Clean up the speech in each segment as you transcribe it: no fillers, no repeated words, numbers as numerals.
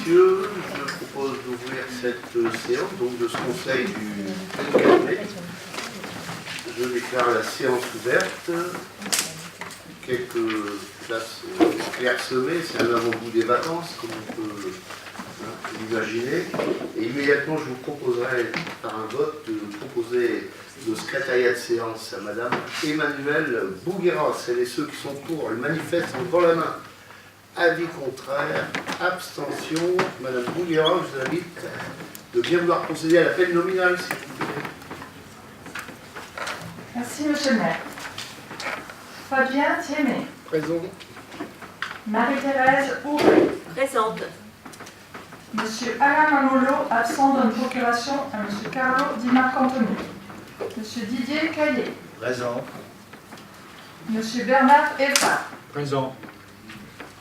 messieurs, je propose d'ouvrir cette séance donc de ce conseil du 24 mai. Je déclare la séance ouverte. Quelques places clairsemées, c'est un avant-goût des vacances, comme on peut l'imaginer. Et immédiatement, je vous proposerai, par un vote, de proposer le secrétariat de séance à Madame Emmanuelle Bougueras. Celles et ceux qui sont pour le manifeste en levant la main. Avis contraire, abstention. Madame Bougueras, je vous invite de bien vouloir procéder à l'appel nominal, s'il vous plaît. Merci, monsieur le maire. Fabien Thiémé. Présent. Marie-Thérèse Houret. Présente. Monsieur Alain Mamolo, absent donne procuration à monsieur Carlo Di Marcantoni. Monsieur Didier Caillé. Présent. Monsieur Bernard Elfard. Présent.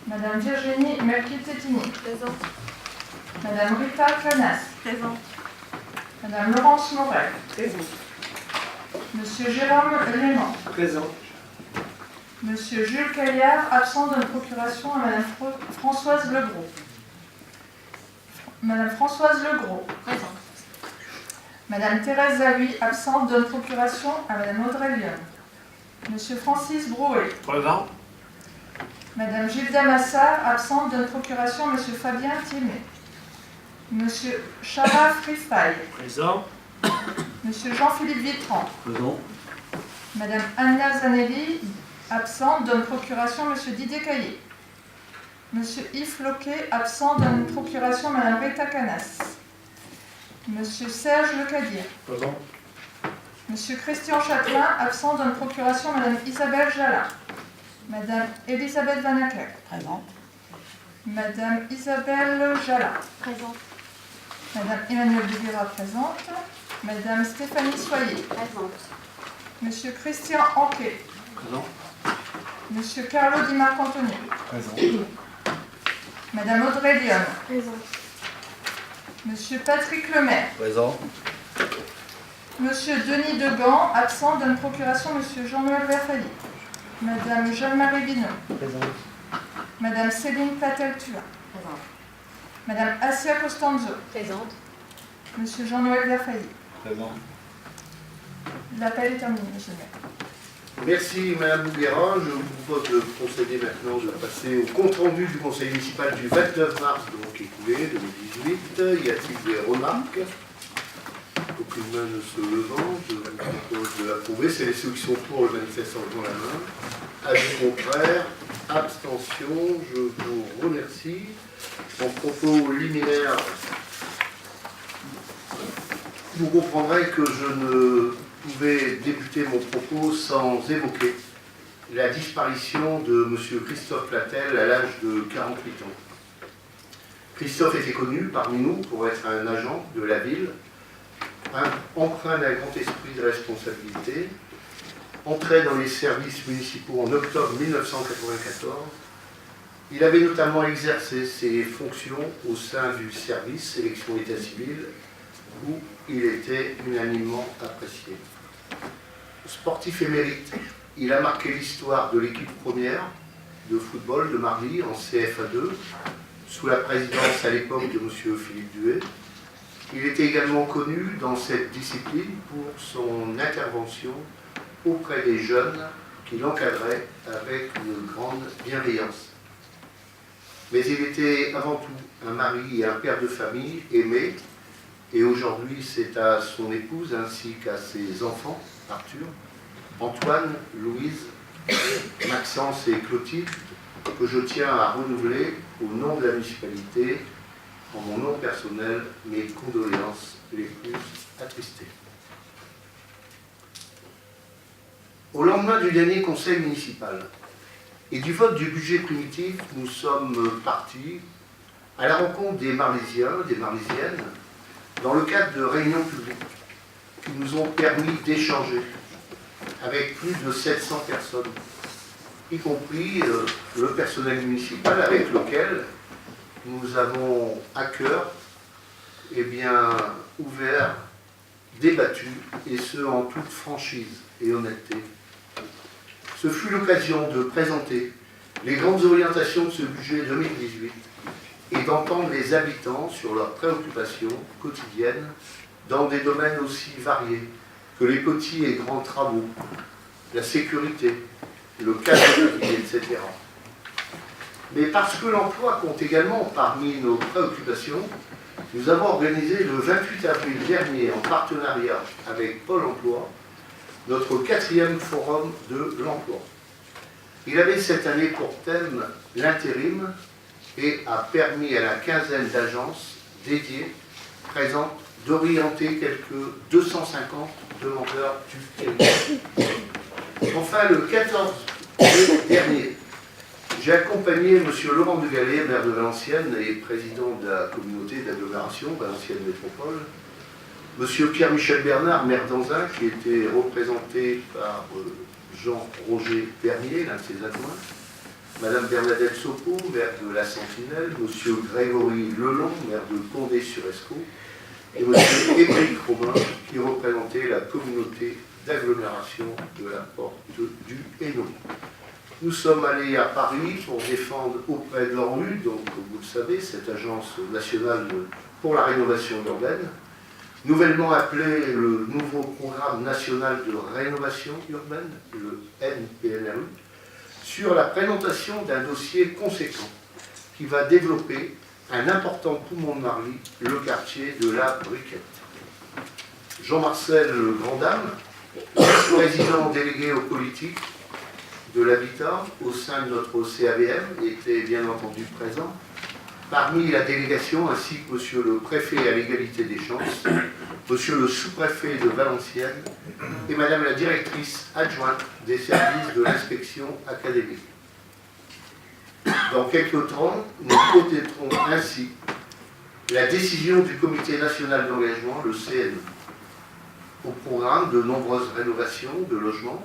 Madame Virginie Merki-Tétini. Présente. Madame Rita Canas. Présente. Madame Laurence Morel. Présente. Monsieur Jérôme Léman. Présent. Monsieur Jules Caillard, absent donne procuration à Madame Françoise Legros. Madame Françoise Legros. Présente. Madame Thérèse Zahui, absente, donne procuration à Madame Audrey Lyon. Monsieur Francis Brouet. Présent. Madame Gilda Massard, absente, donne procuration à Monsieur Fabien Thiémé. Monsieur Chara Frifaille. Présent. Monsieur Jean-Philippe Vitran. Présent. Madame Anna Zanelli, absente, donne procuration à Monsieur Didier Caillé. Monsieur Yves Loquet, absent, donne procuration à Madame Rita Canas. Monsieur Serge Lecadir. Présent. Monsieur Christian Châtelain, absent, donne procuration à Madame Isabelle Jalin. Madame Elisabeth Vanacker. Présente. Madame Isabelle Jalin. Présente. Madame Emmanuelle Bougueras présente. Madame Stéphanie Soyer. Présente. Monsieur Christian Anquet. Présent. Monsieur Carlo Di Marcantoni. Présent. Madame Audrey Lyon. Présente. Monsieur Patrick Lemaire. Présent. Monsieur Denis Degan, absent, donne procuration à Monsieur Jean-Noël Verfailly. Madame Jeanne-Marie Binot. Présent. Madame Céline Platel-Tua. Présente. Madame Assia Costanzo. Présente. Monsieur Jean-Noël Verfailly. Présent. L'appel est terminé, monsieur le maire. Merci Madame Bougueras. Je vous propose de procéder maintenant, de passer au compte-rendu du conseil municipal du 29 mars donc écoulé, 2018. Y a-t-il des remarques? Aucune main ne se levant, je vous propose de l'approuver. C'est ceux qui sont pour le manifeste en levant la main. Avis contraire, abstention, je vous remercie. En propos liminaire, vous comprendrez que je ne pouvais débuter mon propos sans évoquer la disparition de M. Christophe Platel à l'âge de 48 ans. Christophe était connu parmi nous pour être un agent de la ville, empreint d'un grand esprit de responsabilité, entré dans les services municipaux en octobre 1994. Il avait notamment exercé ses fonctions au sein du service sélection état civil, où il était unanimement apprécié. Sportif émérite, il a marqué l'histoire de l'équipe première de football de Marly en CFA2, sous la présidence à l'époque de M. Philippe Duet. Il était également connu dans cette discipline pour son intervention auprès des jeunes qu'il encadrait avec une grande bienveillance. Mais il était avant tout un mari et un père de famille aimé, et aujourd'hui c'est à son épouse ainsi qu'à ses enfants, Arthur, Antoine, Louise, Maxence et Clotilde, que je tiens à renouveler au nom de la municipalité, en mon nom personnel, mes condoléances les plus attristées. Au lendemain du dernier conseil municipal et du vote du budget primitif, nous sommes partis à la rencontre des Marlysiens, des Marlysiennes, dans le cadre de réunions publiques qui nous ont permis d'échanger avec plus de 700 personnes, y compris le personnel municipal avec lequel nous avons à cœur ouvert, débattu, et ce en toute franchise et honnêteté. Ce fut l'occasion de présenter les grandes orientations de ce budget 2018 et d'entendre les habitants sur leurs préoccupations quotidiennes dans des domaines aussi variés que les petits et grands travaux, la sécurité, le cadre de vie, etc. Mais parce que l'emploi compte également parmi nos préoccupations, nous avons organisé le 28 avril dernier, en partenariat avec Pôle emploi, notre 4e forum de l'emploi. Il avait cette année pour thème l'intérim et a permis à la quinzaine d'agences dédiées présentes d'orienter quelques 250 demandeurs du territoire. Enfin, le 14 mai dernier, j'ai accompagné M. Laurent Dugallet, maire de Valenciennes et président de la communauté d'agglomération Valenciennes Métropole, M. Pierre-Michel Bernard, maire d'Anzin, qui était représenté par Jean-Roger Bernier, l'un de ses adjoints, Mme Bernadette Sopo, maire de la Sentinelle, M. Grégory Lelon, maire de Condé-sur-Escaut, et M. Éric Robin, qui représentait la communauté d'agglomération de la Porte du Hainaut. Nous sommes allés à Paris pour défendre auprès de l'ANRU, donc vous le savez, cette agence nationale pour la rénovation urbaine, nouvellement appelé le nouveau programme national de rénovation urbaine, le NPNRU, sur la présentation d'un dossier conséquent qui va développer un important poumon de Marly, le quartier de la Briquette. Jean-Marcel Grandame, président délégué aux politiques de l'habitat au sein de notre CAVM, était bien entendu présent. Parmi la délégation, ainsi que monsieur le préfet à l'égalité des chances, monsieur le sous-préfet de Valenciennes et madame la directrice adjointe des services de l'inspection académique. Dans quelques temps, nous connaîtrons ainsi la décision du Comité national d'engagement, le CNE. Au programme de nombreuses rénovations de logements,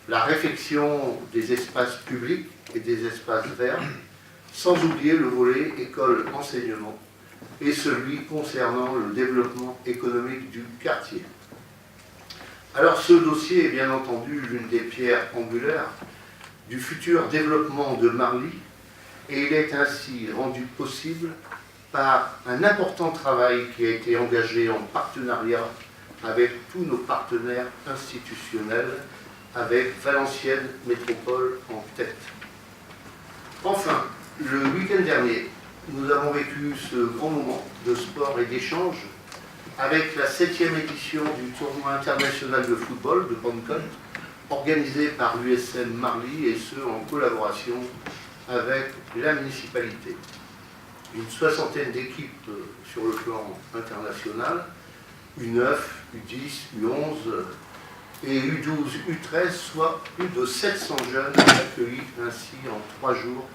la réfection des espaces publics et des espaces verts, sans oublier le volet école-enseignement et celui concernant le développement économique du quartier. Alors ce dossier est bien entendu l'une des pierres angulaires du futur développement de Marly et il est ainsi rendu possible par un important travail qui a été engagé en partenariat avec tous nos partenaires institutionnels, avec Valenciennes Métropole en tête. Enfin, le week-end dernier, nous avons vécu ce grand moment de sport et d'échange avec la 7e édition du tournoi international de football de Pancon, organisé par l'USM Marly et ce en collaboration avec la municipalité. Une soixantaine d'équipes sur le plan international, U9, U10, U11 et U12, U13, soit plus de 700 jeunes accueillis ainsi en 3 jours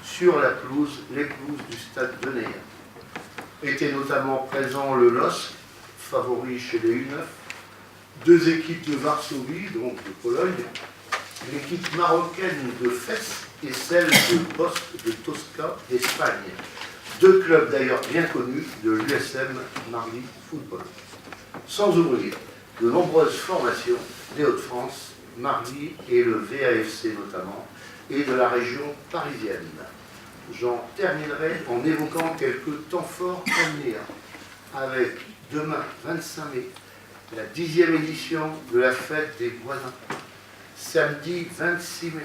sur la pelouse, les pelouses du stade de Neyer. Étaient notamment présents le LOSC, favori chez les U9, 2 équipes de Varsovie, donc de Pologne, l'équipe marocaine de Fès et celle de Bosch de Tosca d'Espagne. 2 clubs d'ailleurs bien connus de l'USM Marly Football. Sans oublier de nombreuses formations des Hauts-de-France, Marly et le VAFC notamment, et de la région parisienne. J'en terminerai en évoquant quelques temps forts à venir, avec demain, 25 mai, la 10e édition de la fête des voisins. Samedi 26 mai,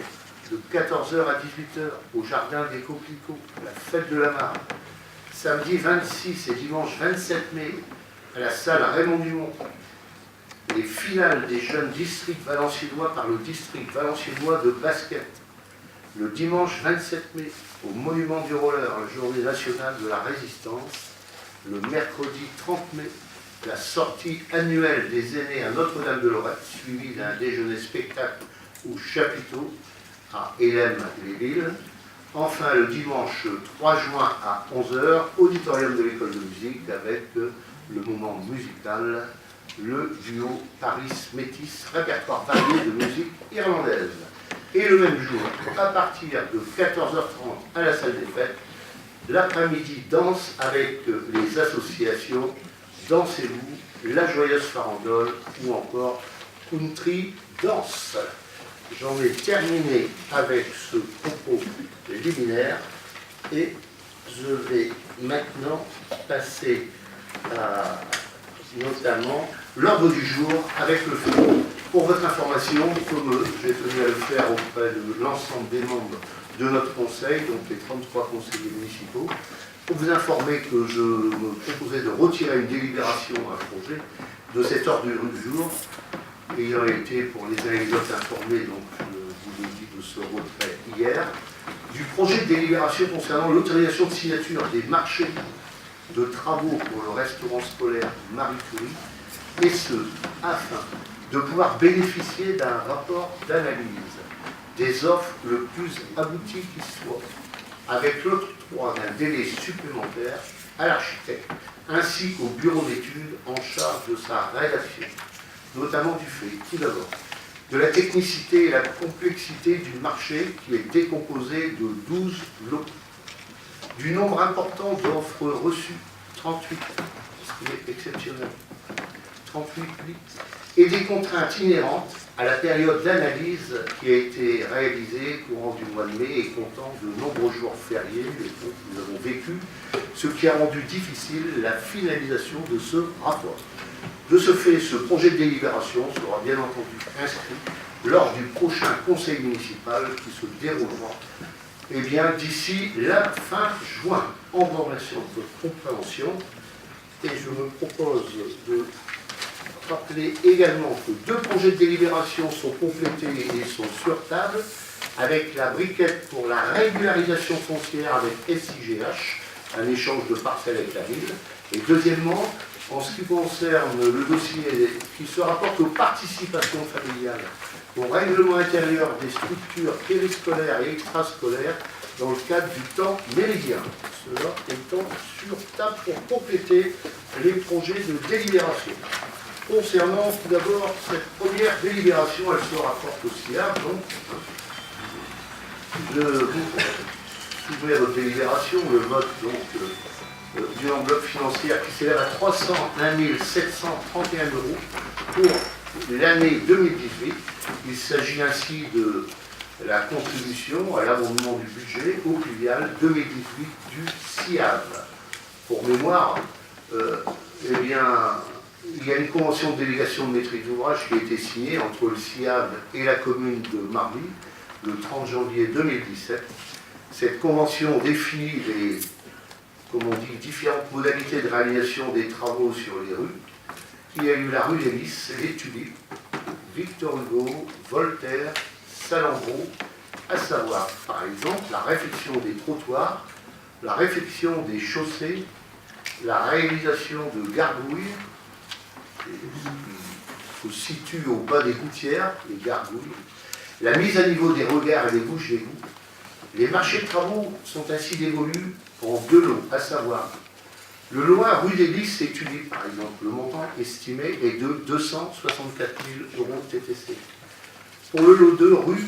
de 14h à 18h, au Jardin des Coquelicots, la fête de la Mare. Samedi 26 et dimanche 27 mai, à la salle Raymond Dumont, les finales des jeunes districts valenciennois par le district valenciennois de basket. Le dimanche 27 mai, au Monument du Roller, la journée nationale de la résistance. Le mercredi 30 mai, la sortie annuelle des aînés à Notre-Dame-de-Lorette, suivie d'un déjeuner spectacle au chapiteau à Hélène-les-Villes. Enfin, le dimanche 3 juin à 11h, auditorium de l'école de musique avec le moment musical, le duo Paris Métis, répertoire varié de musique irlandaise. Et le même jour, à partir de 14h30 à la salle des fêtes, l'après-midi danse avec les associations Dansez-vous, La Joyeuse Farandole ou encore Country Danse. J'en ai terminé avec ce propos liminaire et je vais maintenant passer à notamment l'ordre du jour avec le fait. Pour votre information, comme j'ai tenu à le faire auprès de l'ensemble des membres de notre conseil, donc les 33 conseillers municipaux, pour vous informer que je me proposais de retirer une délibération à un projet de cet ordre du jour, ayant été pour les uns et les autres informés, donc je vous le dis de ce retrait hier, du projet de délibération concernant l'autorisation de signature des marchés de travaux pour le restaurant scolaire Marie Curie, et ce, afin de pouvoir bénéficier d'un rapport d'analyse des offres le plus abouti qui soit, avec l'octroi d'un délai supplémentaire à l'architecte, ainsi qu'au bureau d'études en charge de sa rédaction, notamment du fait, tout d'abord, de la technicité et la complexité du marché qui est décomposé de 12 lots, du nombre important d'offres reçues, 38, ce qui est exceptionnel, 38 litres, et des contraintes inhérentes à la période d'analyse qui a été réalisée courant du mois de mai et comptant de nombreux jours fériés, que nous avons vécu, ce qui a rendu difficile la finalisation de ce rapport. De ce fait, ce projet de délibération sera bien entendu inscrit lors du prochain conseil municipal qui se déroulera d'ici la fin juin. En relation de votre compréhension, et je me propose de rappeler également que 2 projets de délibération sont complétés et sont sur table, avec la briquette pour la régularisation foncière avec SIGH, un échange de parcelles avec la ville, et deuxièmement, en ce qui concerne le dossier qui se rapporte aux participations familiales, au règlement intérieur des structures périscolaires et extrascolaires dans le cadre du temps méridien. Cela étant sur table pour compléter les projets de délibération. Concernant tout d'abord cette première délibération, elle se rapporte au SIAB, donc je vous soumets à votre délibération le vote d'une enveloppe financière qui s'élève à 301 731 € pour l'année 2018. Il s'agit ainsi de la contribution à l'abondement du budget au filial 2018 du SIAB. Pour mémoire, il y a une convention de délégation de maîtrise d'ouvrage qui a été signée entre le SIAB et la commune de Marly le 30 janvier 2017. Cette convention définit les, différentes modalités de réalisation des travaux sur les rues. Il y a eu la rue des Lys, les Tulipes, Victor Hugo, Voltaire, Salambro, à savoir par exemple la réfection des trottoirs, la réfection des chaussées, la réalisation de gargouilles, qui se situent au bas des gouttières, les gargouilles, la mise à niveau des regards et des bouches d'égout. Les marchés de travaux sont ainsi dévolus en 2 lots, à savoir le lot 1 rue des Lys et Tulipes, par exemple, le montant estimé est de 264 000 € TTC. Pour le lot 2 rue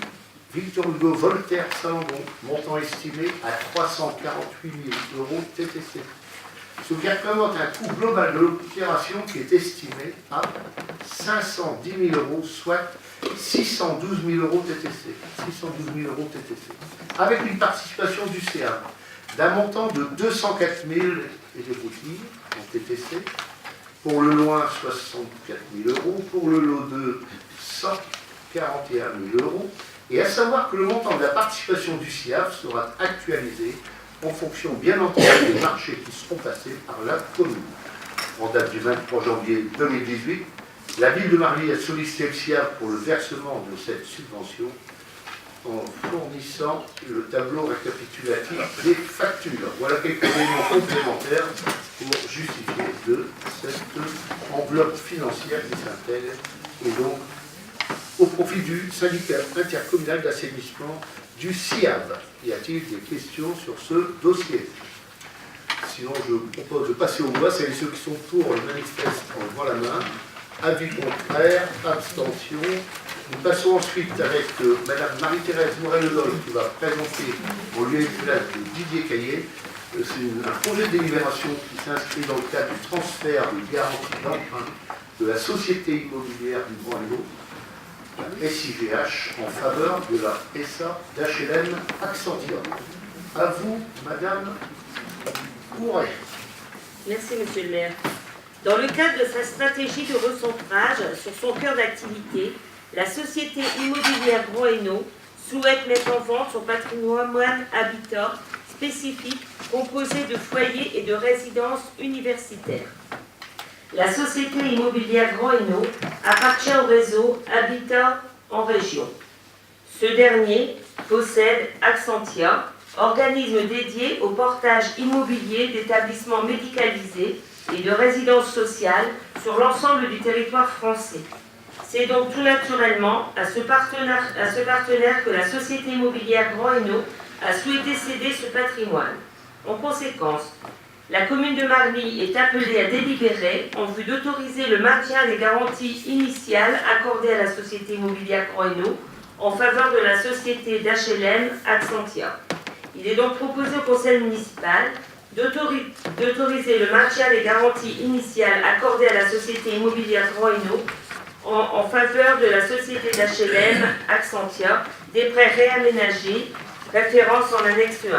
Victor Hugo Voltaire Saint-Landon, montant estimé à 348 000 € TTC. Ce qui représente un coût global de l'opération qui est estimé à 510 000 €, soit 612 000 € TTC. 612 000 € TTC. Avec une participation du CA d'un montant de 204 000 et des boutiques en TTC. Pour le lot 1, 64 000 €. Pour le lot 2, 141 000 €. Et à savoir que le montant de la participation du CIAF sera actualisé en fonction, bien entendu, des marchés qui seront passés par la commune. En date du 23 janvier 2018, la ville de Marly a sollicité le CIAF pour le versement de cette subvention en fournissant le tableau récapitulatif des factures. Voilà quelques éléments complémentaires pour justifier de cette enveloppe financière qui s'intègre et donc au profit du syndicat intercommunal d'assainissement du SIAB. Y a-t-il des questions sur ce dossier? Sinon, je propose de passer au voix. Celles et ceux qui sont pour le manifeste en levant la main. Avis contraire, abstention. Nous passons ensuite avec Madame Marie-Thérèse Morel-Ledol qui va présenter au lieu de place de Didier Caillé. C'est un projet de délibération qui s'inscrit dans le cadre du transfert de garantie d'emprunt de la société immobilière du Grand Lot, SIGH, en faveur de la SA d'HLM Accenture. À vous, Madame Ouray. Merci, Monsieur le maire. Dans le cadre de sa stratégie de recentrage sur son cœur d'activité, la société immobilière Grand Hainaut souhaite mettre en vente son patrimoine habitat spécifique composé de foyers et de résidences universitaires. La société immobilière Grand Hainaut appartient au réseau Habitat en région. Ce dernier possède Accentia, organisme dédié au portage immobilier d'établissements médicalisés et de résidences sociales sur l'ensemble du territoire français. C'est donc tout naturellement à ce partenaire que la société immobilière Grand Hainaut a souhaité céder ce patrimoine. En conséquence, la commune de Marly est appelée à délibérer en vue d'autoriser le maintien des garanties initiales accordées à la société immobilière Grand Hainaut en faveur de la société d'HLM Accentia. Il est donc proposé au conseil municipal d'autoriser le maintien des garanties initiales accordées à la société immobilière Grand Hainaut en faveur de la société d'HLM Accentia, des prêts réaménagés, référence en annexe 1.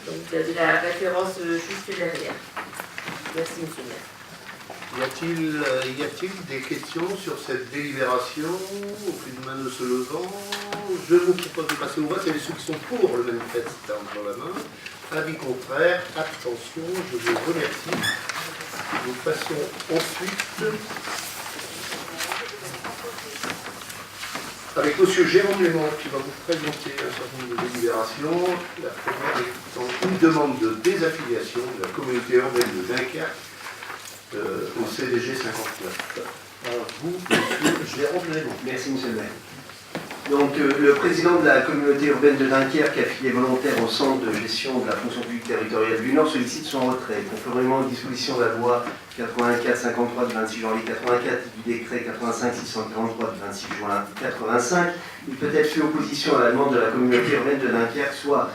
Donc vous avez la référence juste derrière. Merci, monsieur le maire. Y a-t-il des questions sur cette délibération? Aucune main ne se levant. Je vous propose de passer au vote. Il y a ceux qui sont pour le manifeste dans la main. Avis contraire, abstention, je vous remercie. Nous passons ensuite avec M. Jérôme Léman qui va vous présenter un certain nombre de délibérations. La première étant une demande de désaffiliation de la communauté urbaine de Dunkerque au CDG 59. Alors vous, M. Jérôme Léman. Merci, monsieur le maire. Donc, le président de la communauté urbaine de Dunkerque, affilié volontaire au centre de gestion de la fonction publique territoriale du Nord, sollicite son retrait, conformément aux dispositions de la loi 84-53 du 26 janvier 84 du décret 85-643 du 26 juin 85. Il peut être fait opposition à la demande de la communauté urbaine de Dunkerque, soit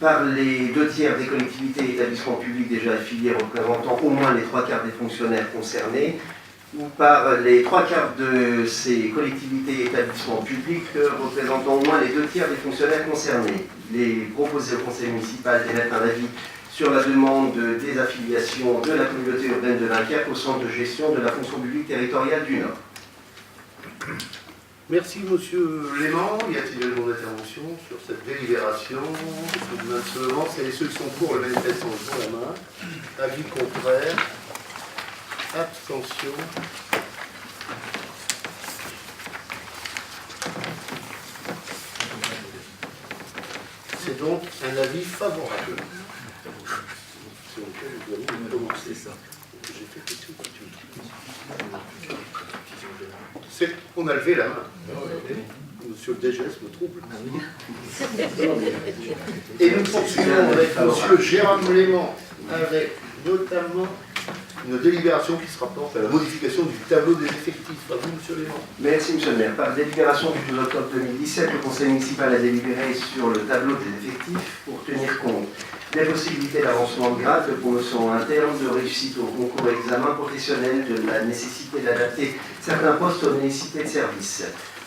par les 2/3 des collectivités et établissements publics déjà affiliés représentant au moins les 3/4 des fonctionnaires concernés, ou par les 3/4 de ces collectivités et établissements publics représentant au moins les 2/3 des fonctionnaires concernés. Il est proposé au conseil municipal d'émettre un avis sur la demande de désaffiliation de la communauté urbaine de Dunkerque au centre de gestion de la fonction publique territoriale du Nord. Merci, monsieur Léman. Y a-t-il des demandes d'intervention sur cette délibération? C'est ceux qui sont pour le manifeste en levant la main. Avis contraire. Abstention. C'est donc un avis favorable. On a levé la main. Monsieur le DGS me trouble. Et nous poursuivons avec monsieur Jérôme Léman, avec notamment une délibération qui se rapporte à la modification du tableau des effectifs. À vous, monsieur Léman. Merci, monsieur le maire. Par délibération du 12 octobre 2017, le conseil municipal a délibéré sur le tableau des effectifs pour tenir compte des possibilités d'avancement de grade, de promotion interne, de réussite au concours et examen professionnel, de la nécessité d'adapter certains postes aux nécessités de service.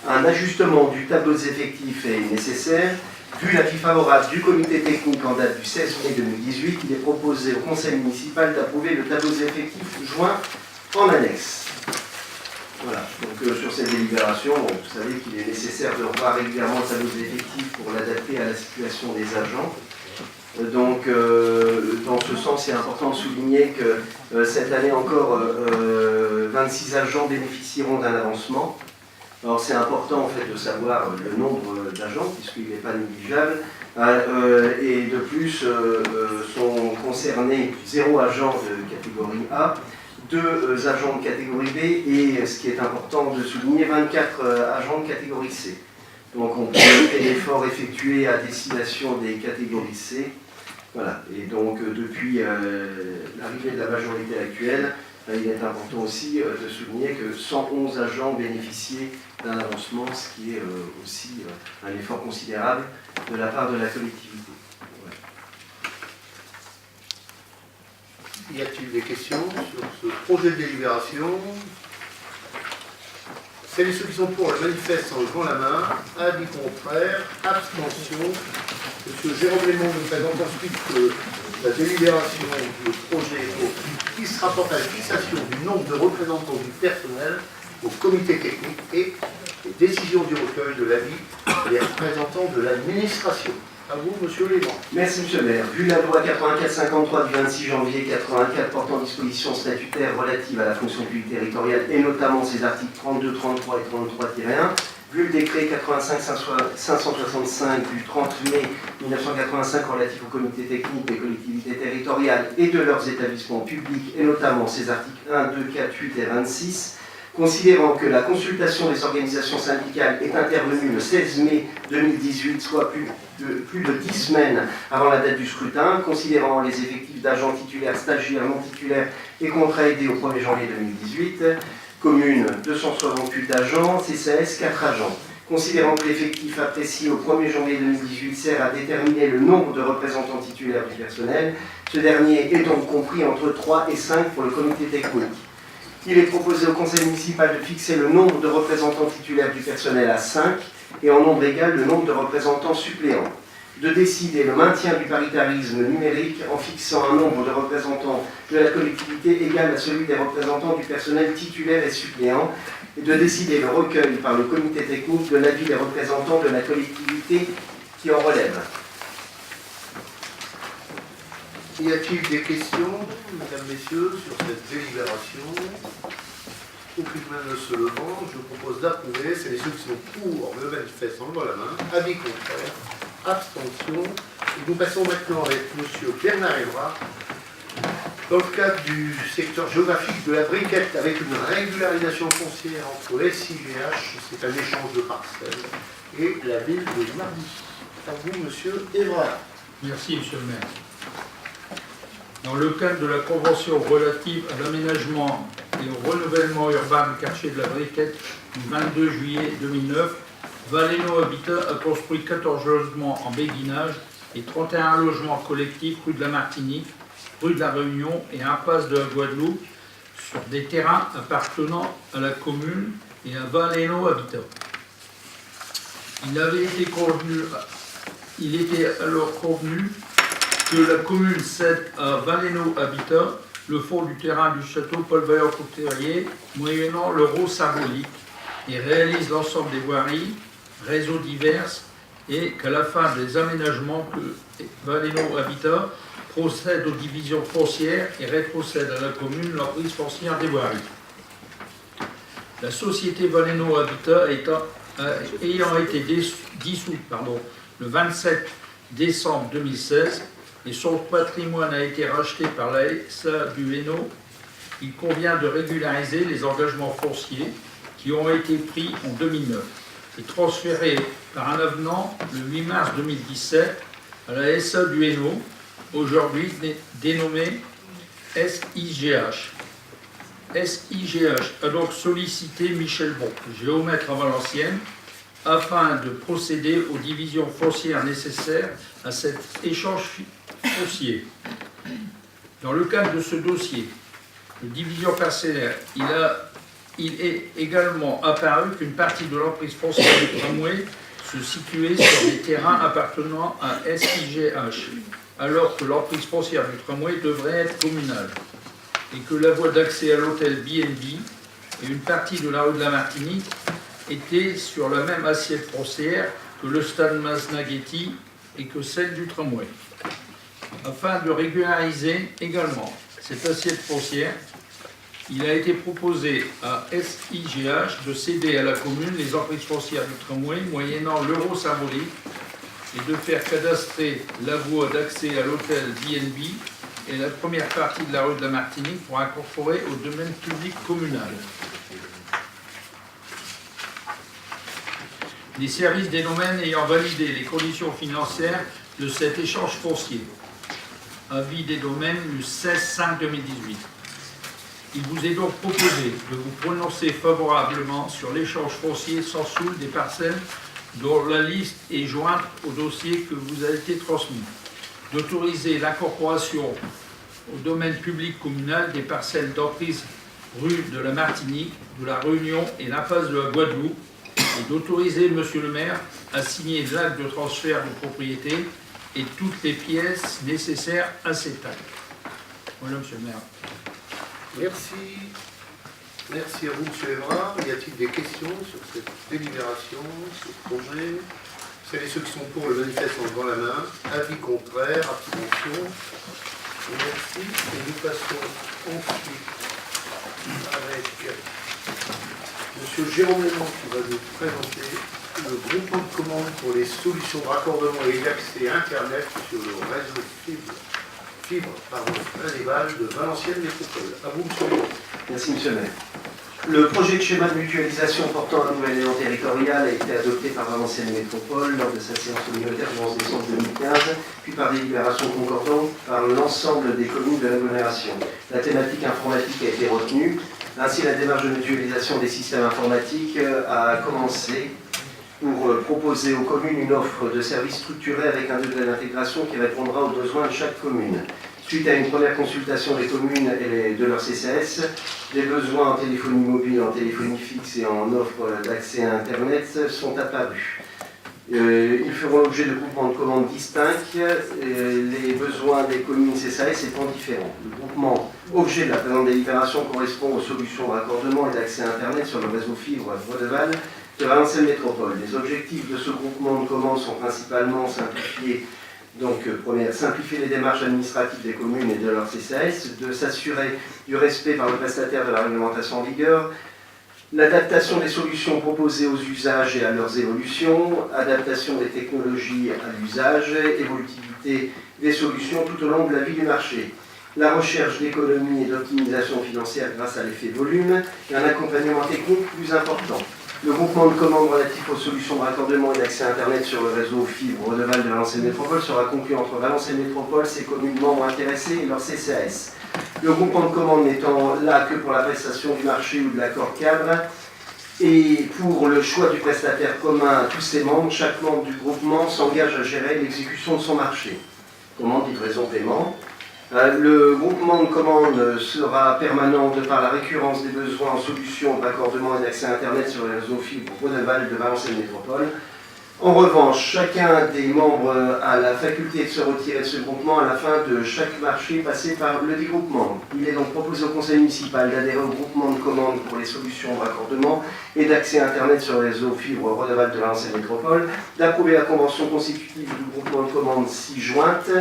Un ajustement du tableau des effectifs est nécessaire. Vu l'avis favorable du comité technique en date du 16 mai 2018, il est proposé au conseil municipal d'approuver le tableau des effectifs joint en annexe. Voilà, donc sur cette délibération, vous savez qu'il est nécessaire de revoir régulièrement le tableau des effectifs pour l'adapter à la situation des agents. Donc, dans ce sens, c'est important de souligner que cette année encore, 26 agents bénéficieront d'un avancement. Alors, c'est important en fait de savoir le nombre d'agents, puisqu'il n'est pas négligeable. Et de plus, sont concernés 0 agents de catégorie A, 2 agents de catégorie B et, ce qui est important de souligner, 24 agents de catégorie C. Donc, on peut noter l'effort effectué à destination des catégories C. Voilà, et donc depuis l'arrivée de la majorité actuelle, il est important aussi de souligner que 111 agents bénéficiaient d'un avancement, ce qui est aussi un effort considérable de la part de la collectivité. Voilà. Y a-t-il des questions sur ce projet de délibération? Celles et ceux qui sont pour le manifeste en levant la main. Avis contraire. Abstention. Monsieur Jérôme Lémon nous présente ensuite la délibération du projet qui se rapporte à la fixation du nombre de représentants du personnel au comité technique et les décisions du recueil de l'avis des représentants de l'administration. À vous, monsieur Lémon. Merci, monsieur le maire. Vu la loi 84-53 du 26 janvier 84 portant dispositions statutaires relatives à la fonction publique territoriale et notamment ses articles 32, 33 et 33-1, vu le décret 85-565 du 30 mai 1985 relatif au comité technique des collectivités territoriales et de leurs établissements publics et notamment ses articles 1, 2, 4, 8 et 26, considérant que la consultation des organisations syndicales est intervenue le 16 mai 2018, soit plus de 10 semaines avant la date du scrutin, considérant les effectifs d'agents titulaires, stagiaires, non titulaires et contrats aidés au 1er janvier 2018, commune 268 agents, CCAS 4 agents. Considérant que l'effectif apprécié au 1er janvier 2018 sert à déterminer le nombre de représentants titulaires du personnel, ce dernier est donc compris entre 3 et 5 pour le comité technique. Il est proposé au conseil municipal de fixer le nombre de représentants titulaires du personnel à 5 et en nombre égal le nombre de représentants suppléants. De décider le maintien du paritarisme numérique en fixant un nombre de représentants de la collectivité égal à celui des représentants du personnel titulaire et suppléant, et de décider le recueil par le comité technique de l'avis des représentants de la collectivité qui en relève. Y a-t-il des questions, mesdames, messieurs, sur cette délibération? Aucune main ne se levant, je propose d'approuver. C'est les ceux qui sont pour le manifeste en levant la main. Avis contraire. Abstention. Et nous passons maintenant avec M. Bernard Évrard, dans le cadre du secteur géographique de la briquette, avec une régularisation foncière entre SIGH, c'est un échange de parcelles, et la ville de Mardy. À vous, M. Évrard. Merci, monsieur le maire. Dans le cadre de la convention relative à l'aménagement et au renouvellement urbain du quartier de la Briquette du 22 juillet 2009, Valéno Habitat a construit 14 logements en béguinage et 31 logements collectifs rue de la Martinique, rue de la Réunion et impasse de la Guadeloupe sur des terrains appartenant à la commune et à Valéno Habitat. Il était alors convenu que la commune cède à Valéno Habitat le fond du terrain du château Paul-Vaillant-Couturier, moyennant l'euro symbolique, et réalise l'ensemble des voiries, réseaux divers, et qu'à la fin des aménagements, que Valéno Habitat procède aux divisions foncières et rétrocède à la commune l'emprise foncière des voiries. La société Valéno Habitat ayant été dissoute le 27 décembre 2016, et son patrimoine a été racheté par la SA du Hainaut, il convient de régulariser les engagements fonciers qui ont été pris en 2009 et transférés par un avenant le 8 mars 2017 à la SA du Hainaut, aujourd'hui dénommée SIGH. SIGH a donc sollicité Michel Bon, géomètre à Valenciennes, afin de procéder aux divisions foncières nécessaires à cet échange foncier. Dans le cadre de ce dossier de division parcellaire, il est également apparu qu'une partie de l'emprise foncière du tramway se situait sur des terrains appartenant à SIGH, alors que l'emprise foncière du tramway devrait être communale, et que la voie d'accès à l'hôtel BNB et une partie de la rue de la Martinique étaient sur la même assiette foncière que le stade Masnaghetti et que celle du tramway. Afin de régulariser également cette assiette foncière, il a été proposé à SIGH de céder à la commune les emprises foncières du tramway moyennant l'euro symbolique et de faire cadastrer la voie d'accès à l'hôtel BNB et la première partie de la rue de la Martinique pour incorporer au domaine public communal. Les services des domaines ayant validé les conditions financières de cet échange foncier. Avis des domaines du 16/5/2018. Il vous est donc proposé de vous prononcer favorablement sur l'échange foncier sans soule des parcelles dont la liste est jointe au dossier que vous a été transmis, d'autoriser l'incorporation au domaine public communal des parcelles d'emprise rue de la Martinique, de la Réunion et l'impasse de la Guadeloupe, et d'autoriser Monsieur le maire à signer l'acte de transfert de propriété et toutes les pièces nécessaires à cet acte. Voilà, Monsieur le maire. Merci. Merci à vous, M. Évrard. Y a-t-il des questions sur cette délibération, ce projet? Celles et ceux qui sont pour le manifeste en levant la main. Avis contraire, abstention. Merci. Et nous passons ensuite avec M. Jérôme Léman qui va nous présenter le groupement de commandes pour les solutions de raccordement et d'accès Internet sur le réseau fibre indébale de Valenciennes Métropole. À vous, M. Léman. Merci, monsieur le maire. Le projet de schéma de mutualisation portant un nouvel élan territorial a été adopté par Valenciennes Métropole lors de sa séance communautaire du 11 décembre 2015, puis par délibération concordante par l'ensemble des communes de l'agglomération. La thématique informatique a été retenue. Ainsi, la démarche de mutualisation des systèmes informatiques a commencé pour proposer aux communes une offre de services structurés avec un degré d'intégration qui répondra aux besoins de chaque commune. Suite à une première consultation des communes et de leur CCAS, les besoins en téléphonie mobile, en téléphonie fixe et en offre d'accès à Internet sont apparus. Ils feront l'objet de groupements de commandes distincts, les besoins des communes CCAS étant différents. Le groupement objet de la présente délibération correspond aux solutions de raccordement et d'accès à Internet sur le réseau fibre Vaudevale de Valenciennes Métropole. Les objectifs de ce groupement de commandes sont principalement simplifiés. Donc, première, simplifier les démarches administratives des communes et de leur CCAS, de s'assurer du respect par le prestataire de la réglementation en vigueur, l'adaptation des solutions proposées aux usages et à leurs évolutions, adaptation des technologies à l'usage, évolutivité des solutions tout au long de la vie du marché, la recherche d'économies et d'optimisation financière grâce à l'effet volume et un accompagnement technique plus important. Le groupement de commandes relatif aux solutions de raccordement et d'accès à Internet sur le réseau fibre Vaudevale de Valenciennes Métropole sera conclu entre Valenciennes Métropole, ses communes membres intéressées et leur CCAS. Le groupement de commandes n'étant là que pour la prestation du marché ou de l'accord cadre et pour le choix du prestataire commun à tous ses membres, chaque membre du groupement s'engage à gérer l'exécution de son marché. Commande, livraison, paiement. Le groupement de commandes sera permanent de par la récurrence des besoins en solutions de raccordement et d'accès à Internet sur les réseaux fibre Vaudevale de Valenciennes Métropole. En revanche, chacun des membres a la faculté de se retirer de ce groupement à la fin de chaque marché passé par le dit groupement. Il est donc proposé au conseil municipal d'adhérer au groupement de commandes pour les solutions de raccordement et d'accès à Internet sur le réseau fibre Vaudevale de Valenciennes Métropole, d'approuver la convention constitutive du groupement de commandes ci-jointe,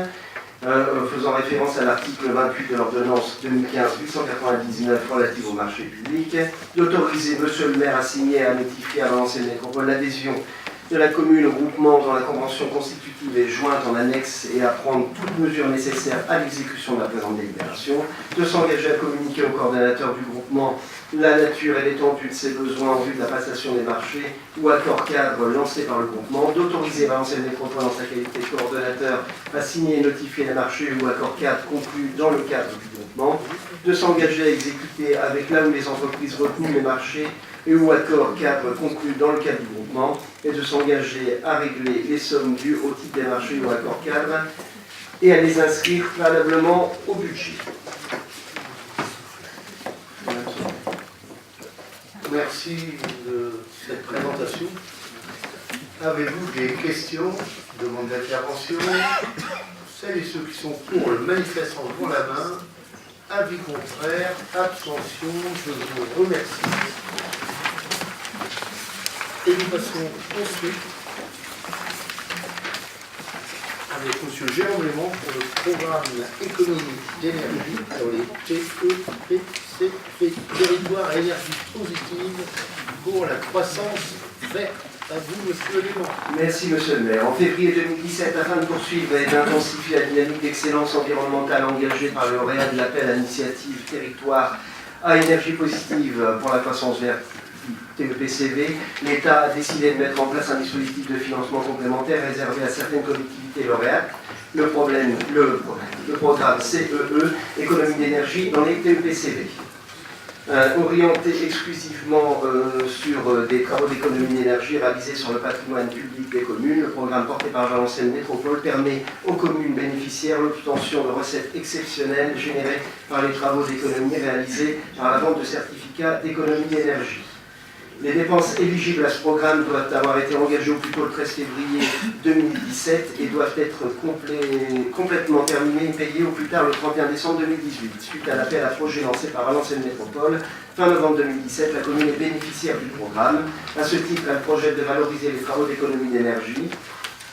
faisant référence à l'article 28 de l'ordonnance 2015-899 relative au marché public, d'autoriser Monsieur le maire à signer et à notifier à Valenciennes Métropole l'adhésion de la commune au groupement dont la convention constitutive est jointe en annexe et à prendre toutes mesures nécessaires à l'exécution de la présente délibération, de s'engager à communiquer au coordonnateur du groupement la nature et l'étendue de ses besoins en vue de la passation des marchés ou accord cadre lancé par le groupement, d'autoriser Valenciennes Métropole en sa qualité de coordonnateur à signer et notifier les marchés ou accord cadre conclus dans le cadre du groupement, de s'engager à exécuter avec là où les entreprises retenues les marchés et ou accords cadres conclus dans le cadre du groupement, et de s'engager à régler les sommes dues au titre des marchés ou accords cadres et à les inscrire préalablement au budget. Merci de cette présentation. Avez-vous des questions, demandes d'intervention? Celles et ceux qui sont pour le manifeste en levant la main. Avis contraire, abstention, je vous remercie. Et nous passons ensuite avec M. Jérôme Léman pour le programme économie d'énergie pour les TEPCV, territoire à énergie positive pour la croissance verte. À vous, M. Léman. Merci, Monsieur le maire. En février 2017, afin de poursuivre et d'intensifier la dynamique d'excellence environnementale engagée par le lauréat de l'appel à l'initiative territoire à énergie positive pour la croissance verte, TEPCV, l'État a décidé de mettre en place un dispositif de financement complémentaire réservé à certaines collectivités lauréates. Le programme CEE, économie d'énergie dans les TEPCV. orienté exclusivement sur des travaux d'économie d'énergie réalisés sur le patrimoine public des communes. Le programme porté par Valenciennes Métropole permet aux communes bénéficiaires l'obtention de recettes exceptionnelles générées par les travaux d'économie réalisés par la vente de certificats d'économie d'énergie. Les dépenses éligibles à ce programme doivent avoir été engagées au plus tôt le 13 février 2017 et doivent être complètement terminées et payées au plus tard le 31 décembre 2018. Suite à l'appel à projet lancé par Valenciennes Métropole, fin novembre 2017, la commune est bénéficiaire du programme. À ce titre, elle projette de valoriser les travaux d'économie d'énergie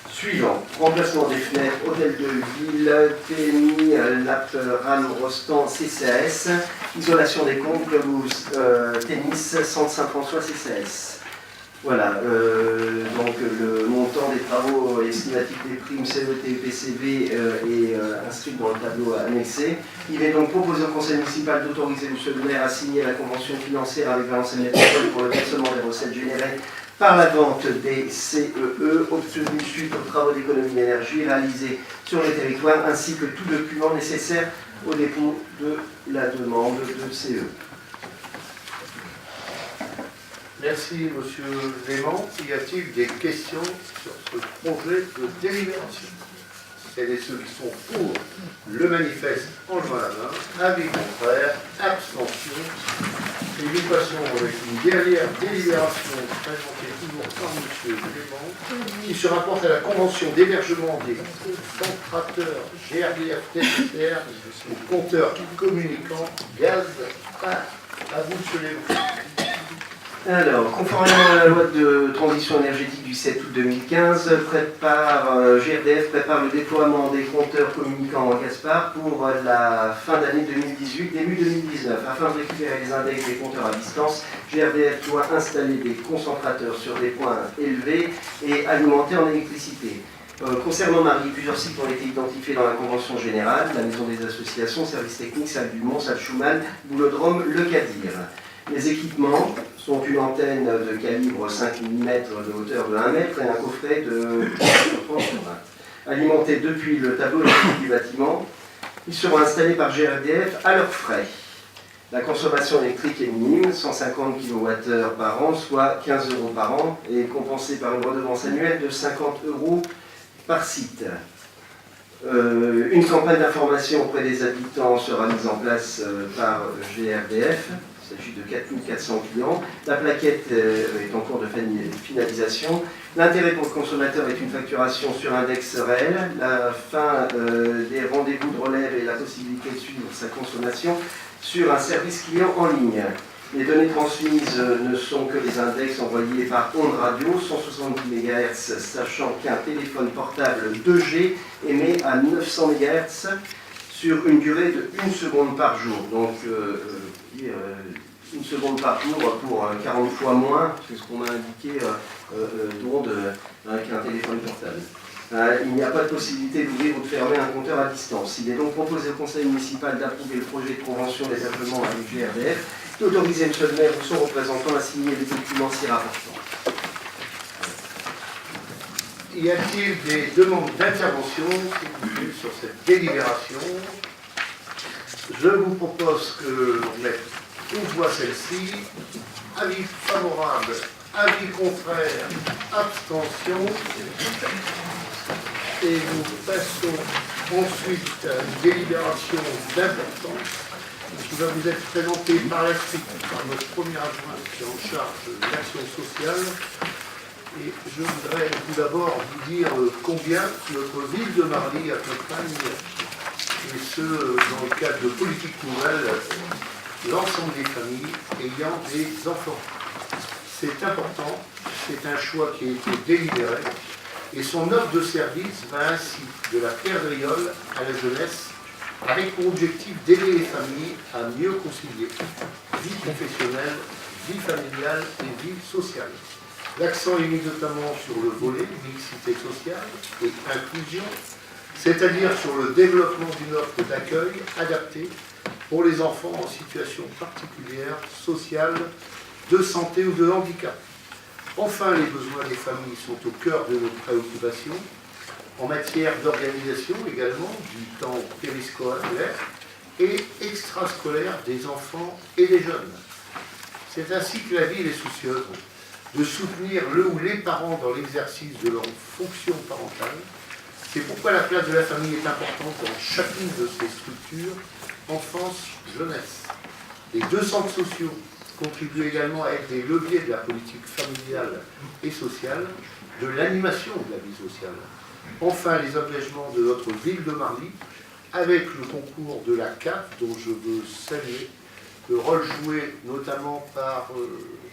suivants: remplacement des fenêtres, hôtel de ville, PMI, LAP, RAM, Rostand, CCAS, isolation des comptes, club tennis, centre Saint-François, CCAS. Voilà, donc le montant des travaux estimatifs des primes CET et PCV est inscrit dans le tableau annexé. Il est donc proposé au conseil municipal d'autoriser M. le maire à signer la convention financière avec Valenciennes Métropole pour le versement des recettes générées par la vente des CEE obtenus suite aux travaux d'économie d'énergie réalisés sur le territoire, ainsi que tout document nécessaire au dépôt de la demande de CE. Merci, Monsieur Léman. Y a-t-il des questions sur ce projet de délibération? Celles et ceux qui sont pour le manifeste en levant la main, avis contraire, abstention. Et nous passons avec une dernière délibération présentée toujours par M. Léman, qui se rapporte à la convention d'hébergement des concentrateurs GRDF TCR ou compteurs communicants gaz. À vous, M. Léman. Alors, conformément à la loi de transition énergétique du 7 août 2015, GRDF prépare le déploiement des compteurs communicants en Gaspard pour la fin d'année 2018, début 2019. Afin de récupérer les index des compteurs à distance, GRDF doit installer des concentrateurs sur des points élevés et alimentés en électricité. Concernant Marie, plusieurs sites ont été identifiés dans la convention générale: la maison des associations, services techniques, salle du Mont, salle Schumann, Boulodrome, Le Cadir. Les équipements sont une antenne de calibre 5 mm de hauteur de 1 m et un coffret de 30 sur 20. Alimentés depuis le tableau électrique du bâtiment, ils seront installés par GRDF à leurs frais. La consommation électrique est minime, 150 kWh par an, soit 15 € par an, et compensée par une redevance annuelle de 50 € par site. Une campagne d'information auprès des habitants sera mise en place par GRDF. Il s'agit de 4400 clients. La plaquette est en cours de finalisation. L'intérêt pour le consommateur est une facturation sur index réel, la fin des rendez-vous de relève et la possibilité de suivre sa consommation sur un service client en ligne. Les données transmises ne sont que les index envoyés par ondes radio, 170 MHz, sachant qu'un téléphone portable 2G émet à 900 MHz sur une durée de 1 seconde par jour. Donc, 1 seconde par jour pour 40 fois moins, c'est ce qu'on m'a indiqué d'ondes avec un téléphone portable. Il n'y a pas de possibilité d'ouvrir ou de fermer un compteur à distance. Il est donc proposé au conseil municipal d'approuver le projet de convention d'hébergement avec GRDF, d'autoriser M. le maire ou son représentant à signer les documents s'y rapportant. Y a-t-il des demandes d'intervention sur cette délibération? Je vous propose que l'on mette aux voix celle-ci. Avis favorable, avis contraire, abstention. Et nous passons ensuite à une délibération d'importance qui va vous être présentée par la suite par notre premier adjoint qui est en charge de l'action sociale. Et je voudrais tout d'abord vous dire combien notre ville de Marly accompagne, et ce, dans le cadre de politique nouvelle, l'ensemble des familles ayant des enfants. C'est important, c'est un choix qui a été délibéré, et son offre de service va ainsi de la perdriole à la jeunesse, avec pour objectif d'aider les familles à mieux concilier vie professionnelle, vie familiale et vie sociale. L'accent est mis notamment sur le volet mixité sociale et inclusion, c'est-à-dire sur le développement d'une offre d'accueil adaptée pour les enfants en situation particulière, sociale, de santé ou de handicap. Enfin, les besoins des familles sont au cœur de nos préoccupations, en matière d'organisation également du temps périscolaire et extrascolaire des enfants et des jeunes. C'est ainsi que la ville est soucieuse de soutenir le ou les parents dans l'exercice de leur fonction parentale. C'est pourquoi la place de la famille est importante dans chacune de ces structures, enfance, jeunesse. Les 2 centres sociaux contribuent également à être des leviers de la politique familiale et sociale, de l'animation de la vie sociale. Enfin, les engagements de notre ville de Marly, avec le concours de la CAF, dont je veux saluer le rôle joué notamment par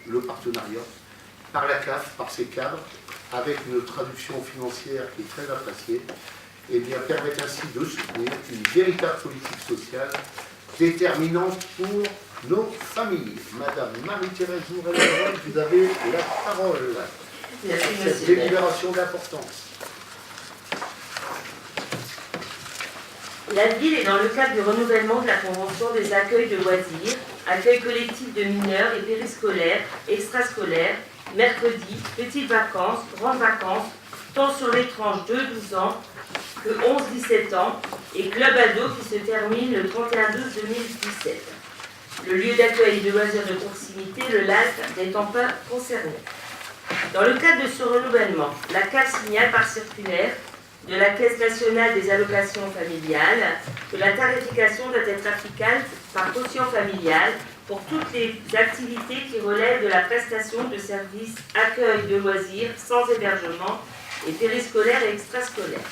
le partenariat, par la CAF, par ses cadres, avec une traduction financière qui est très appréciée, et bien permettent ainsi de soutenir une véritable politique sociale déterminante pour nos familles. Madame Marie-Thérèse Mourel, vous avez la parole. Cette délibération d'importance. La ville est dans le cadre du renouvellement de la convention des accueils de loisirs, accueil collectif de mineurs et périscolaires, extrascolaires, mercredis, petites vacances, grandes vacances, tant sur les tranches de 12 ans que 11-17 ans et club ado qui se termine le 31/12/2017. Le lieu d'accueil de loisirs de proximité, le LAC, n'étant pas concerné. Dans le cadre de ce renouvellement, la CAF signale par circulaire de la Caisse nationale des allocations familiales que la tarification doit être applicable par quotient familial pour toutes les activités qui relèvent de la prestation de services accueil de loisirs sans hébergement et périscolaire et extrascolaire.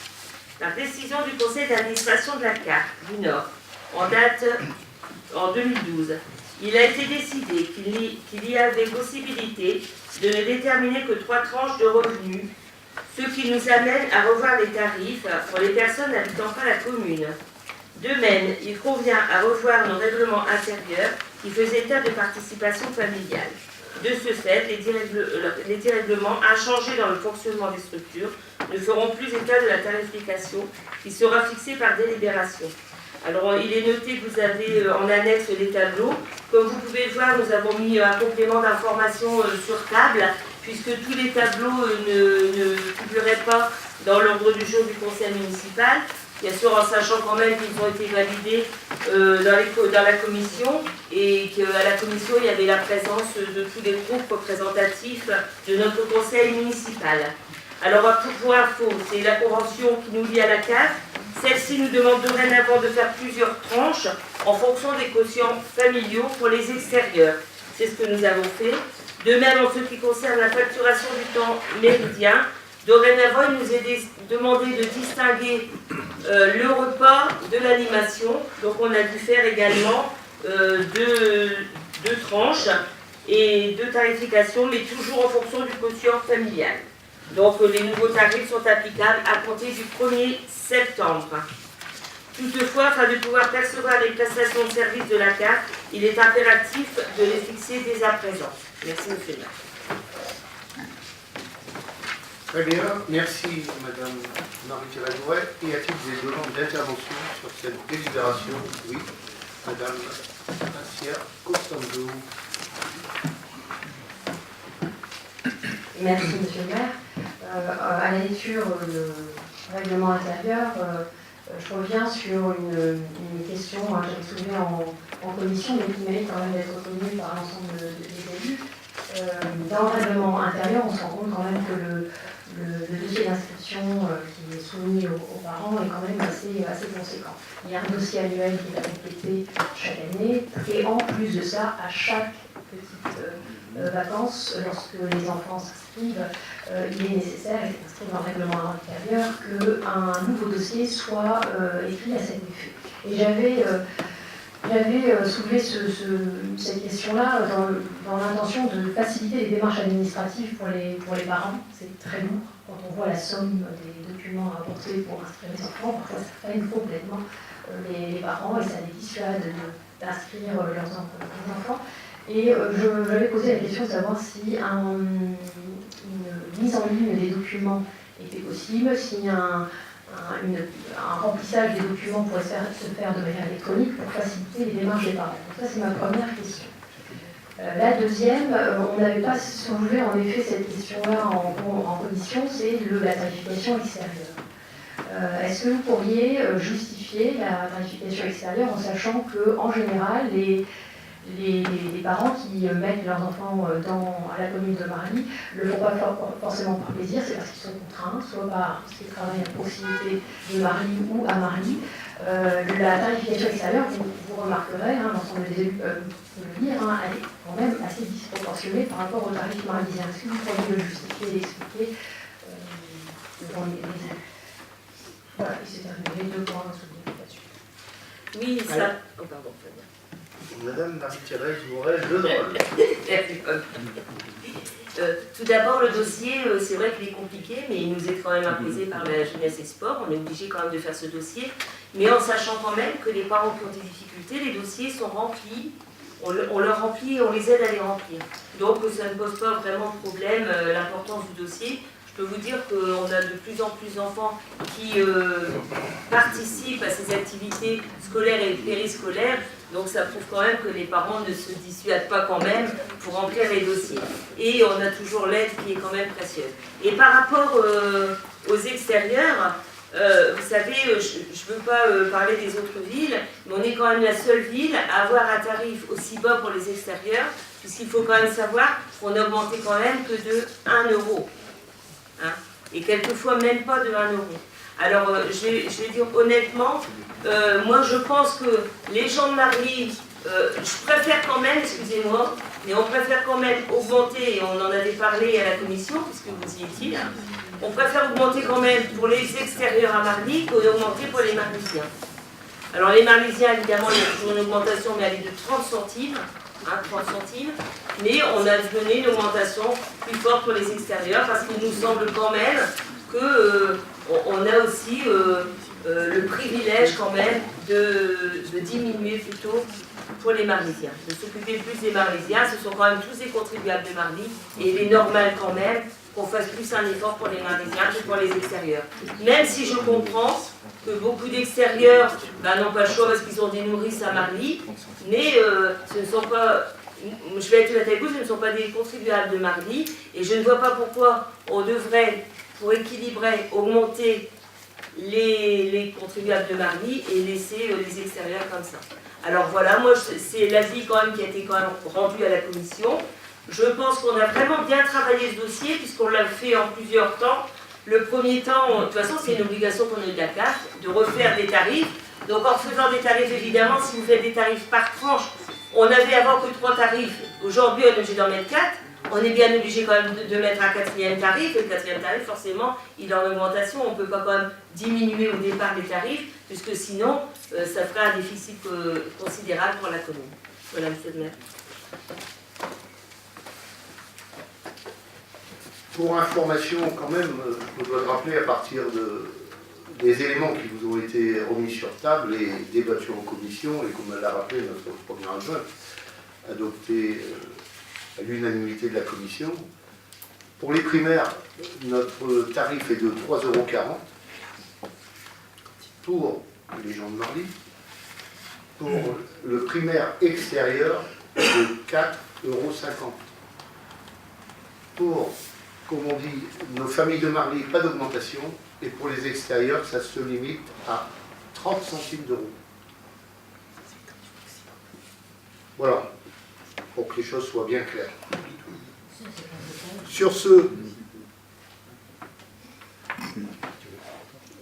Par décision du conseil d'administration de la CAF du Nord, en date en 2012, il a été décidé qu'il y avait possibilité de ne déterminer que 3 tranches de revenus, ce qui nous amène à revoir les tarifs pour les personnes n'habitant pas la commune. De même, il convient à revoir nos règlements intérieurs qui faisaient état de participation familiale. De ce fait, les 10 règlements inchangés dans le fonctionnement des structures ne feront plus état de la tarification qui sera fixée par délibération. Alors, il est noté que vous avez en annexe les tableaux. Comme vous pouvez le voir, nous avons mis un complément d'information sur table, puisque tous les tableaux ne figuraient pas dans l'ordre du jour du conseil municipal. Bien sûr, en sachant quand même qu'ils ont été validés dans la commission et qu'à la commission, il y avait la présence de tous les groupes représentatifs de notre conseil municipal. Alors, pour info, c'est la convention qui nous lie à la CAF. Celle-ci nous demande dorénavant de faire plusieurs tranches en fonction des quotients familiaux pour les extérieurs. C'est ce que nous avons fait. De même, en ce qui concerne la facturation du temps méridien, dorénavant, il nous est demandé de distinguer le repas de l'animation. Donc, on a dû faire également deux tranches et 2 tarifications, mais toujours en fonction du quotient familial. Donc, les nouveaux tarifs sont applicables à compter du 1er septembre. Toutefois, afin de pouvoir percevoir les prestations de services de la CAF, il est impératif de les fixer dès à présent. Merci, monsieur le maire. Très bien, merci Madame Marie-Thérèse Mourel. Y a-t-il des demandes d'intervention sur cette délibération? Oui, Madame Asia Costanzo. Merci, monsieur le maire. À la lecture du règlement intérieur, je reviens sur une question que j'avais soulevée en commission, mais qui mérite quand même d'être reconnue par l'ensemble des élus. Dans le règlement intérieur, on se rend compte quand même que le dossier d'inscription qui est soumis aux parents est quand même assez conséquent. Il y a un dossier annuel qui va compléter chaque année, et en plus de ça, à chaque petite vacances, lorsque les enfants s'inscrivent, il est nécessaire, et c'est inscrit dans le règlement intérieur, qu'un nouveau dossier soit écrit à cet effet. Et j'avais soulevé cette question-là dans l'intention de faciliter les démarches administratives pour les parents. C'est très lourd quand on voit la somme des documents à apporter pour inscrire les enfants. Parfois, ça freine complètement les parents et ça les dissuade d'inscrire leurs enfants. Et j'avais posé la question de savoir si une mise en ligne des documents était possible, si un remplissage des documents pourrait se faire de manière électronique pour faciliter les démarches des parents. Donc ça, c'est ma première question. La deuxième, on n'avait pas soulevé en effet cette question-là en commission, c'est la tarification extérieure. Est-ce que vous pourriez justifier justifier la tarification extérieure en sachant qu'en général, les parents qui mettent leurs enfants à la commune de Marly ne le font pas forcément par plaisir, c'est parce qu'ils sont contraints, soit parce qu'ils travaillent à proximité de Marly ou à Marly. La tarification extérieure, vous remarquerez, l'ensemble des élus peuvent le dire, elle est quand même assez disproportionnée par rapport au tarif marlysien. Est-ce que vous pourriez le justifier, l'expliquer devant les élus? Voilà, et c'est terminé, 2 points à souligner là-dessus. Oui, ça... Oh, pardon, Fabien. Madame Marie-Thérèse Morel, de drôle. Tout d'abord, le dossier, c'est vrai qu'il est compliqué, mais il nous est quand même imposé par la jeunesse et sport. On est obligé quand même de faire ce dossier, mais en sachant quand même que les parents qui ont des difficultés, les dossiers sont remplis, on leur remplit et on les aide à les remplir. Donc ça ne pose pas vraiment de problème, l'importance du dossier. Je peux vous dire qu'on a de plus en plus d'enfants qui participent à ces activités scolaires et périscolaires. Donc ça prouve quand même que les parents ne se dissuadent pas quand même pour remplir les dossiers. Et on a toujours l'aide qui est quand même précieuse. Et par rapport aux extérieurs, vous savez, je ne veux pas parler des autres villes, mais on est quand même la seule ville à avoir un tarif aussi bas pour les extérieurs, puisqu'il faut quand même savoir qu'on a augmenté quand même que de 1 euro. Et quelquefois même pas de 1 euro. Alors je vais dire honnêtement, moi je pense que les gens de Marly, je préfère quand même, excusez-moi, mais on préfère quand même augmenter, et on en avait parlé à la commission, puisque vous y étiez, on préfère augmenter quand même pour les extérieurs à Marly qu'augmenter pour les Marlysiens. Alors les Marlysiens, évidemment, il y a toujours une augmentation, mais elle est de 30 centimes. 30 centimes, mais on a donné une augmentation plus forte pour les extérieurs parce qu'il nous semble quand même qu'on a aussi le privilège quand même de diminuer plutôt pour les Marlysiens, de s'occuper plus des Marlysiens. Ce sont quand même tous des contribuables de Marly et il est normal quand même qu'on fasse plus un effort pour les Marlysiens que pour les extérieurs. Même si je comprends que beaucoup d'extérieurs n'ont pas le choix parce qu'ils ont des nourrices à Marly, mais ce ne sont pas, je vais être honnête avec vous, ce ne sont pas des contribuables de Marly, et je ne vois pas pourquoi on devrait, pour équilibrer, augmenter les contribuables de Marly et laisser les extérieurs comme ça. Alors voilà, moi c'est l'avis quand même qui a été quand même rendu à la commission. Je pense qu'on a vraiment bien travaillé ce dossier puisqu'on l'a fait en plusieurs temps. Le premier temps, de toute façon, c'est une obligation qu'on a eu de la CAF, de refaire des tarifs. Donc en faisant des tarifs, évidemment, si vous faites des tarifs par tranche, on avait avant que 3 tarifs. Aujourd'hui, on est obligé d'en mettre 4. On est bien obligé quand même de mettre un 4e tarif. Et le 4e tarif, forcément, il est en augmentation. On ne peut pas quand même diminuer au départ les tarifs, puisque sinon, ça ferait un déficit considérable pour la commune. Voilà, monsieur le maire. Pour information, quand même, je dois le rappeler à partir des éléments qui vous ont été remis sur table et débattus en commission, et comme l'a rappelé notre premier adjoint, adopté à l'unanimité de la commission. Pour les primaires, notre tarif est de 3,40 € pour les gens de Marly. Pour le primaire extérieur, de 4,50 €. Pour, comme on dit, nos familles de Marly, pas d'augmentation. Et pour les extérieurs, ça se limite à 30 centimes d'euros. Voilà, pour que les choses soient bien claires. Sur ce,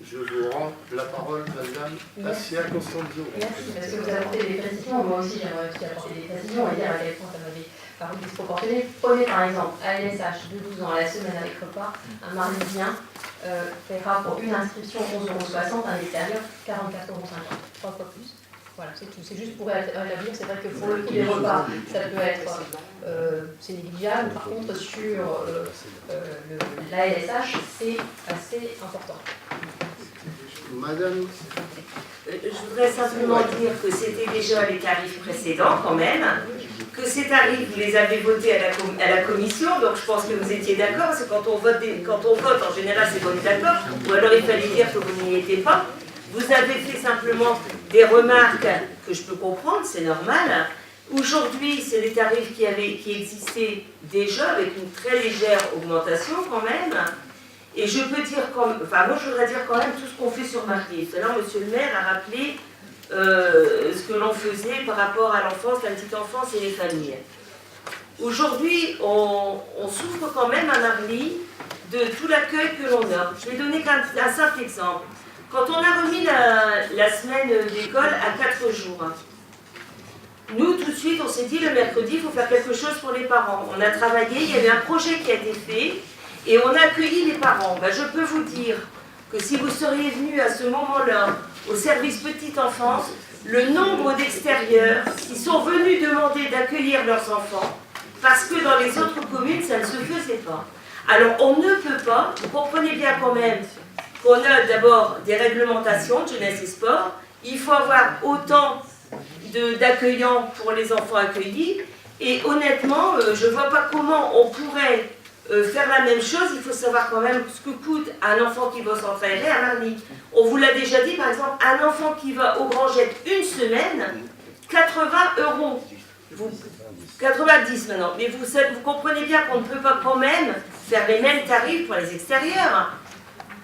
je vous rends la parole, Madame Assia Constanzo. Merci, parce que vous avez apporté des précisions. Moi aussi, j'aimerais aussi apporter des précisions et dire à quel point ça m'avait paru disproportionné. Prenez par exemple ALSH de 12 ans à la semaine avec repas, un Marlysien paiera pour une inscription 11,60 €, un extérieur 44,50 €, 3 fois plus. Voilà, c'est tout. C'est juste pour établir. C'est vrai que pour le prix des repas, ça peut être c'est négligeable. Par contre, sur l'ALSH, c'est assez important. Madame. Je voudrais simplement dire que c'était déjà les tarifs précédents quand même, que ces tarifs, vous les avez votés à la commission, donc je pense que vous étiez d'accord, parce que quand on vote, en général, c'est qu'on est d'accord, ou alors il fallait dire que vous n'y étiez pas. Vous avez fait simplement des remarques que je peux comprendre, c'est normal. Aujourd'hui, c'est des tarifs qui existaient déjà, avec une très légère augmentation quand même. Et je peux dire, moi je voudrais dire quand même tout ce qu'on fait sur Marly. Tout à l'heure, monsieur le maire a rappelé ce que l'on faisait par rapport à l'enfance, la petite enfance et les familles. Aujourd'hui, on souffre quand même à Marly de tout l'accueil que l'on a. Je vais donner un simple exemple. Quand on a remis la semaine d'école à 4 jours, nous, tout de suite, on s'est dit le mercredi, il faut faire quelque chose pour les parents. On a travaillé, il y avait un projet qui a été fait et on a accueilli les parents. Ben, je peux vous dire que si vous seriez venu à ce moment-là au service petite enfance, le nombre d'extérieurs qui sont venus demander d'accueillir leurs enfants, parce que dans les autres communes, ça ne se faisait pas. Alors, on ne peut pas, vous comprenez bien quand même, qu'on a d'abord des réglementations de jeunesse et sport, il faut avoir autant d'accueillants pour les enfants accueillis, et honnêtement, je ne vois pas comment on pourrait faire la même chose. Il faut savoir quand même ce que coûte un enfant qui va s'entraîner à Marly. On vous l'a déjà dit, par exemple, un enfant qui va au Grand Jet une semaine, 80 €. 90 maintenant, mais vous comprenez bien qu'on ne peut pas quand même faire les mêmes tarifs pour les extérieurs.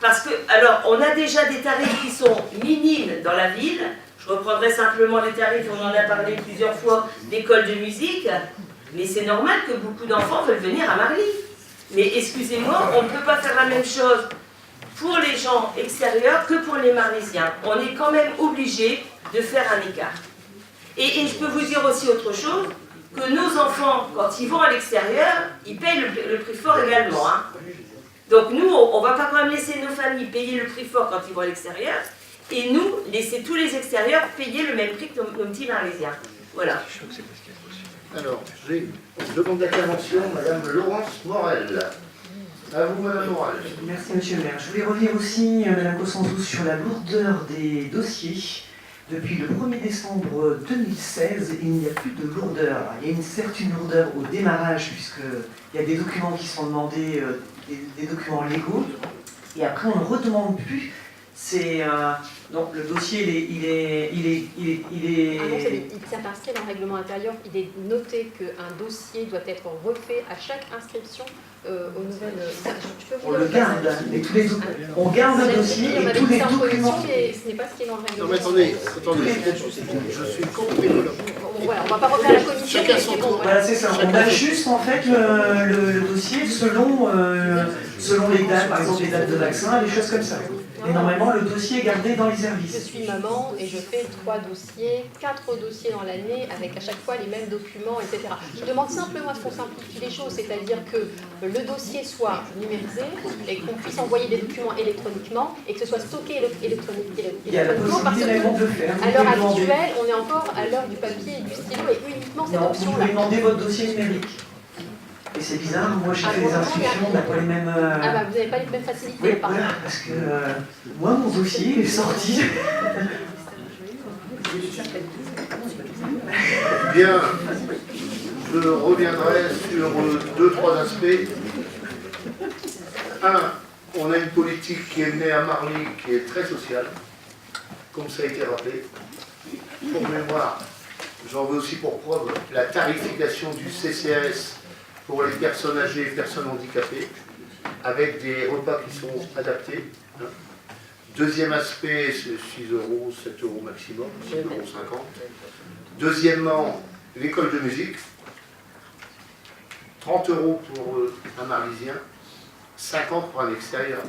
Parce que, alors, on a déjà des tarifs qui sont minimes dans la ville. Je reprendrai simplement les tarifs, on en a parlé plusieurs fois, d'école de musique. Mais c'est normal que beaucoup d'enfants veulent venir à Marly. Mais excusez-moi, on ne peut pas faire la même chose pour les gens extérieurs que pour les Marlysiens. On est quand même obligé de faire un écart. Et je peux vous dire aussi autre chose, que nos enfants, quand ils vont à l'extérieur, ils payent le prix fort également. Hein. Donc nous, on ne va pas quand même laisser nos familles payer le prix fort quand ils vont à l'extérieur, et nous, laisser tous les extérieurs payer le même prix que nos petits Marlysiens. Voilà. Alors, j'ai une demande d'intervention, Madame Laurence Morel. À vous, Madame Morel. Merci, Monsieur le maire. Je voulais revenir aussi, Madame Cossandou, sur la lourdeur des dossiers. Depuis le 1er décembre 2016, il n'y a plus de lourdeur. Il y a certes une lourdeur au démarrage, puisqu'il y a des documents qui sont demandés, des documents légaux, et après on ne redemande plus. Donc le dossier, Ah non, il tient inscrit dans le règlement intérieur. Il est noté qu'un dossier doit être refait à chaque inscription aux nouvelles. On le garde, et on garde le dossier et tous les documents. Mais ce n'est pas ce qui est dans le règlement. Non mais attendez, je suis contre les Voilà, on ne va pas refaire la commission. Chacun son tour. Voilà, c'est ça. On ajuste en fait le dossier selon les dates, par exemple les dates de vaccin, des choses comme ça. Et normalement, le dossier est gardé dans les services. Je suis maman et je fais 3 dossiers, 4 dossiers dans l'année, avec à chaque fois les mêmes documents, etc. Je demande simplement à ce qu'on simplifie les choses, c'est-à-dire que le dossier soit numérisé et qu'on puisse envoyer des documents électroniquement et que ce soit stocké électroniquement. Il y a la possibilité de le faire. À l'heure actuelle, on est encore à l'heure du papier et du stylo et uniquement cette Vous option-là. pouvez demander votre dossier numérique. Et c'est bizarre, moi j'ai fait des inscriptions, on n'a pas les mêmes... Ah bah vous n'avez pas les mêmes facilités, Oui, par voilà, contre. parce que moi mon dossier est sorti. Bien, je reviendrai sur 2-3 aspects. Un, on a une politique qui est menée à Marly, qui est très sociale, comme ça a été rappelé. Pour mémoire, j'en veux aussi pour preuve la tarification du CCAS pour les personnes âgées et personnes handicapées, avec des repas qui sont adaptés. Deuxième aspect, c'est 6 €, 7 € maximum, 6,50 €. Deuxièmement, l'école de musique, 30 € pour un Marlysien, 50 pour un extérieur.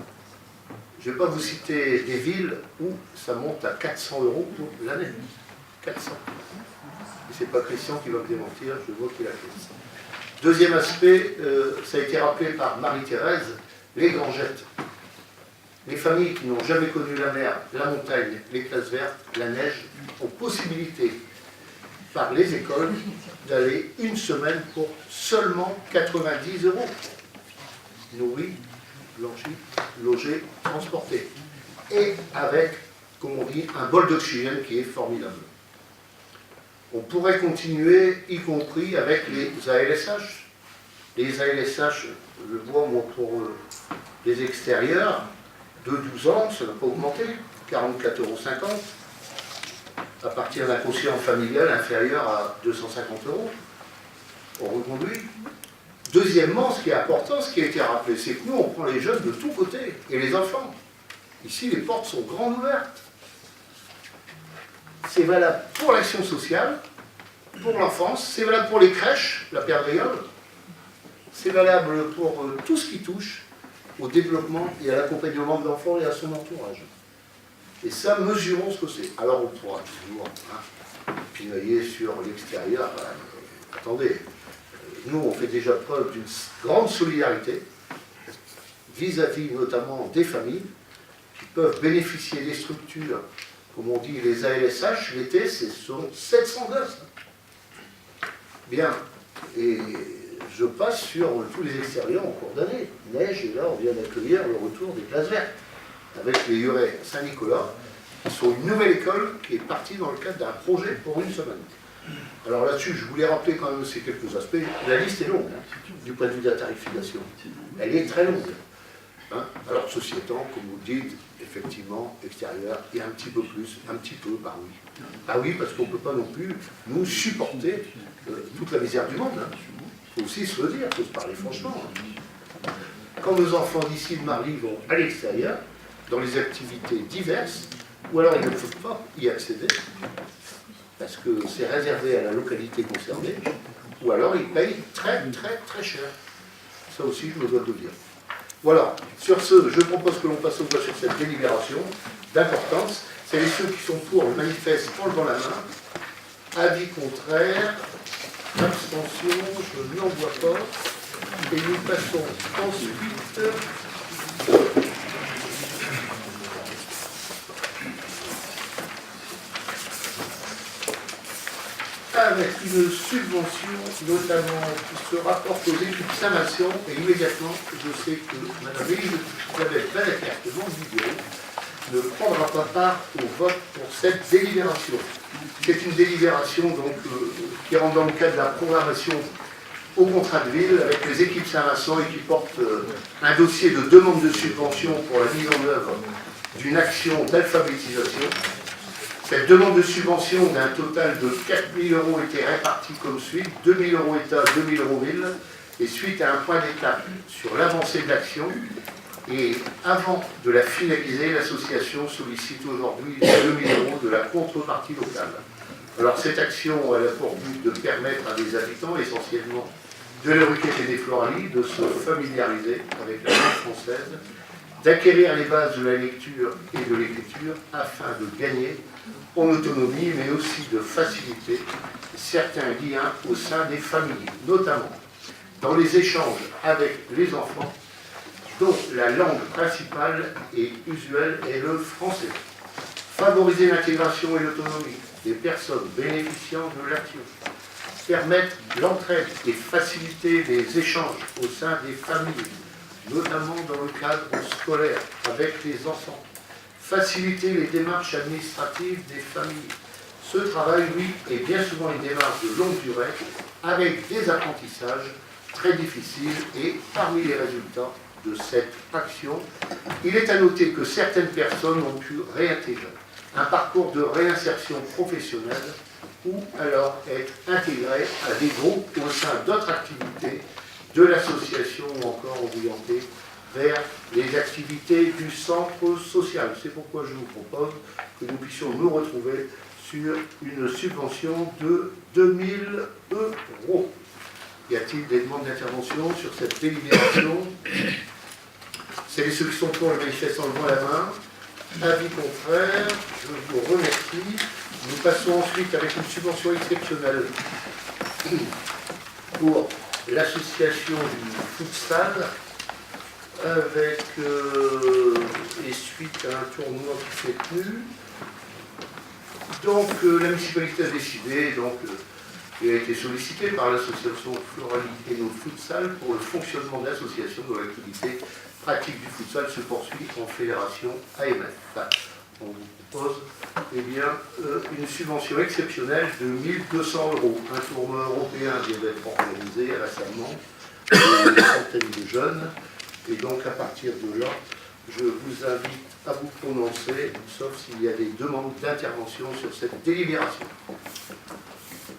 Je ne vais pas vous citer des villes où ça monte à 400 € pour l'année. 400. Et ce n'est pas Christian qui va me démentir, je vois qu'il a fait ça. Deuxième aspect, ça a été rappelé par Marie-Thérèse, les grands jettes. Les familles qui n'ont jamais connu la mer, la montagne, les classes vertes, la neige, ont possibilité, par les écoles, d'aller une semaine pour seulement 90 €. Nourri, blanchi, logé, transporté. Et avec, comme on dit, un bol d'oxygène qui est formidable. On pourrait continuer, y compris avec les ALSH. Les ALSH, je vois moi pour les extérieurs, de 12 ans, ça n'a pas augmenté, 44,50 € à partir d'un quotient familial inférieur à 250 €. On reconduit. Deuxièmement, ce qui est important, ce qui a été rappelé, c'est que nous, on prend les jeunes de tous côtés, et les enfants. Ici, les portes sont grandes ouvertes. C'est valable pour l'action sociale, pour l'enfance, c'est valable pour les crèches, la période, c'est valable pour tout ce qui touche au développement et à l'accompagnement de l'enfant et à son entourage. Et ça, mesurons ce que c'est. Alors on pourra toujours pinailler sur l'extérieur. Attendez, nous on fait déjà preuve d'une grande solidarité vis-à-vis notamment des familles qui peuvent bénéficier des structures, comme on dit les ALSH, l'été, ce sont 700 gosses. Bien, et je passe sur tous les extérieurs en cours d'année. Neige, et là on vient d'accueillir le retour des classes vertes, avec les Hurets Saint-Nicolas, qui sont une nouvelle école qui est partie dans le cadre d'un projet pour une semaine. Alors là-dessus, je voulais rappeler quand même ces quelques aspects. La liste est longue, du point de vue de la tarification. Elle est très longue. Alors, ceci étant, comme vous le dites, effectivement, extérieur, et un petit peu plus, un petit peu, bah oui. Ah oui, parce qu'on ne peut pas non plus, nous, supporter toute la misère du monde. Il faut aussi se le dire, il faut se parler franchement. Quand nos enfants d'ici de Marly vont à l'extérieur, dans les activités diverses, ou alors ils ne peuvent pas y accéder, parce que c'est réservé à la localité concernée, ou alors ils payent très très très cher. Ça aussi, je me dois de le dire. Voilà, sur ce, je propose que l'on passe au vote sur cette délibération d'importance. C'est les ceux qui sont pour le manifeste en levant la main. Avis contraire, abstention, je n'en vois pas. Et nous passons ensuite avec une subvention notamment qui se rapporte aux équipes Saint-Vincent, et immédiatement je sais que Mme Elisabeth Balaker, qui est membre du bureau, ne prendra pas part au vote pour cette délibération. C'est une délibération donc, qui rentre dans le cadre de la programmation au contrat de ville avec les équipes Saint-Vincent et qui porte un dossier de demande de subvention pour la mise en œuvre d'une action d'alphabétisation. Cette demande de subvention d'un total de 4 000 € était répartie comme suit, 2 000 € État, 2 000 € ville, et suite à un point d'étape sur l'avancée de l'action, et avant de la finaliser, l'association sollicite aujourd'hui 2 000 € de la contrepartie locale. Alors cette action elle a pour but de permettre à des habitants, essentiellement de la Ruquette et des Floralies, de se familiariser avec la langue française, d'acquérir les bases de la lecture et de l'écriture afin de gagner en autonomie, mais aussi de faciliter certains liens au sein des familles, notamment dans les échanges avec les enfants, dont la langue principale et usuelle est le français. Favoriser l'intégration et l'autonomie des personnes bénéficiant de l'action. Permettre l'entraide et faciliter les échanges au sein des familles, notamment dans le cadre scolaire avec les enfants. Faciliter les démarches administratives des familles. Ce travail, lui, est bien souvent une démarche de longue durée, avec des apprentissages très difficiles, et parmi les résultats de cette action, il est à noter que certaines personnes ont pu réintégrer un parcours de réinsertion professionnelle ou alors être intégrées à des groupes au sein d'autres activités de l'association ou encore orientées vers les activités du centre social. C'est pourquoi je vous propose que nous puissions nous retrouver sur une subvention de 2 000 €. Y a-t-il des demandes d'intervention sur cette délibération? C'est ceux qui sont pour le manifeste en levant la main. Avis contraire, je vous remercie. Nous passons ensuite avec une subvention exceptionnelle pour l'association du futsal, avec, et suite à un tournoi qui s'est tenu. Donc la municipalité a décidé, et a été sollicitée par l'association Floralité No Futsal pour le fonctionnement de l'association dont l'activité pratique du futsal se poursuit en fédération AMF. On vous propose une subvention exceptionnelle de 1 200 €. Un tournoi européen vient d'être organisé récemment, une centaine de jeunes. Et donc, à partir de là, je vous invite à vous prononcer, sauf s'il y a des demandes d'intervention sur cette délibération.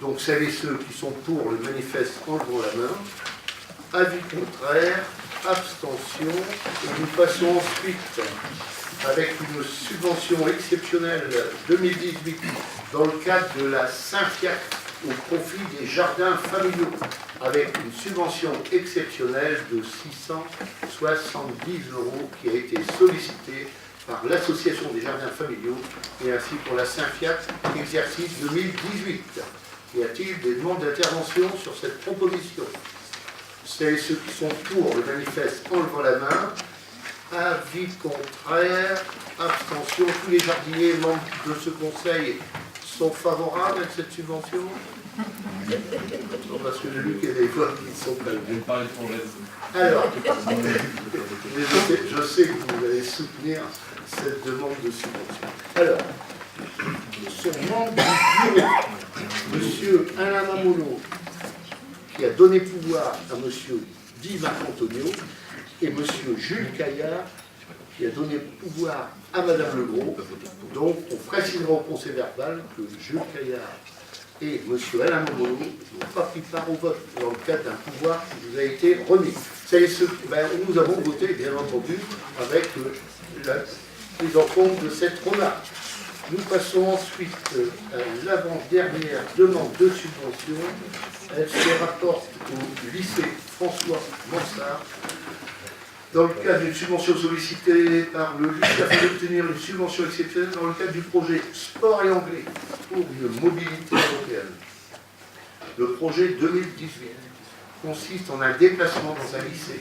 Donc, celles et ceux qui sont pour le manifeste en levant la main. Avis contraire, abstention. Et nous passons ensuite avec une subvention exceptionnelle 2018 dans le cadre de la Saint-Fiac au profit des jardins familiaux, avec une subvention exceptionnelle de 670 € qui a été sollicitée par l'Association des jardins familiaux et ainsi pour la Saint-Fiac exercice 2018. Y a-t-il des demandes d'intervention sur cette proposition? C'est ceux qui sont pour le manifeste en levant la main. Avis contraire, abstention. Tous les jardiniers membres de ce conseil sont favorables à cette subvention? Non, parce que j'ai lu qu'il y a des fois qui ne sont pas levés. Alors, je sais que vous allez soutenir cette demande de subvention. Alors, sur membre du bureau, M. Alain Mamolo, qui a donné pouvoir à M. Di Marcantonio, et M. Jules Caillard, qui a donné pouvoir à Mme Legros. Donc, on précisera au procès verbal que Jules Caillard et M. Alain Mamolo n'ont pas pris part au vote dans le cadre d'un pouvoir qui vous a été remis. Nous avons voté, bien entendu, avec la prise en compte de cette remarque. Nous passons ensuite à l'avant-dernière demande de subvention. Elle se rapporte au lycée François Mansart. Dans le cadre d'une subvention sollicitée par le lycée afin d'obtenir une subvention exceptionnelle dans le cadre du projet Sport et Anglais pour une mobilité européenne. Le projet 2018 consiste en un déplacement dans un lycée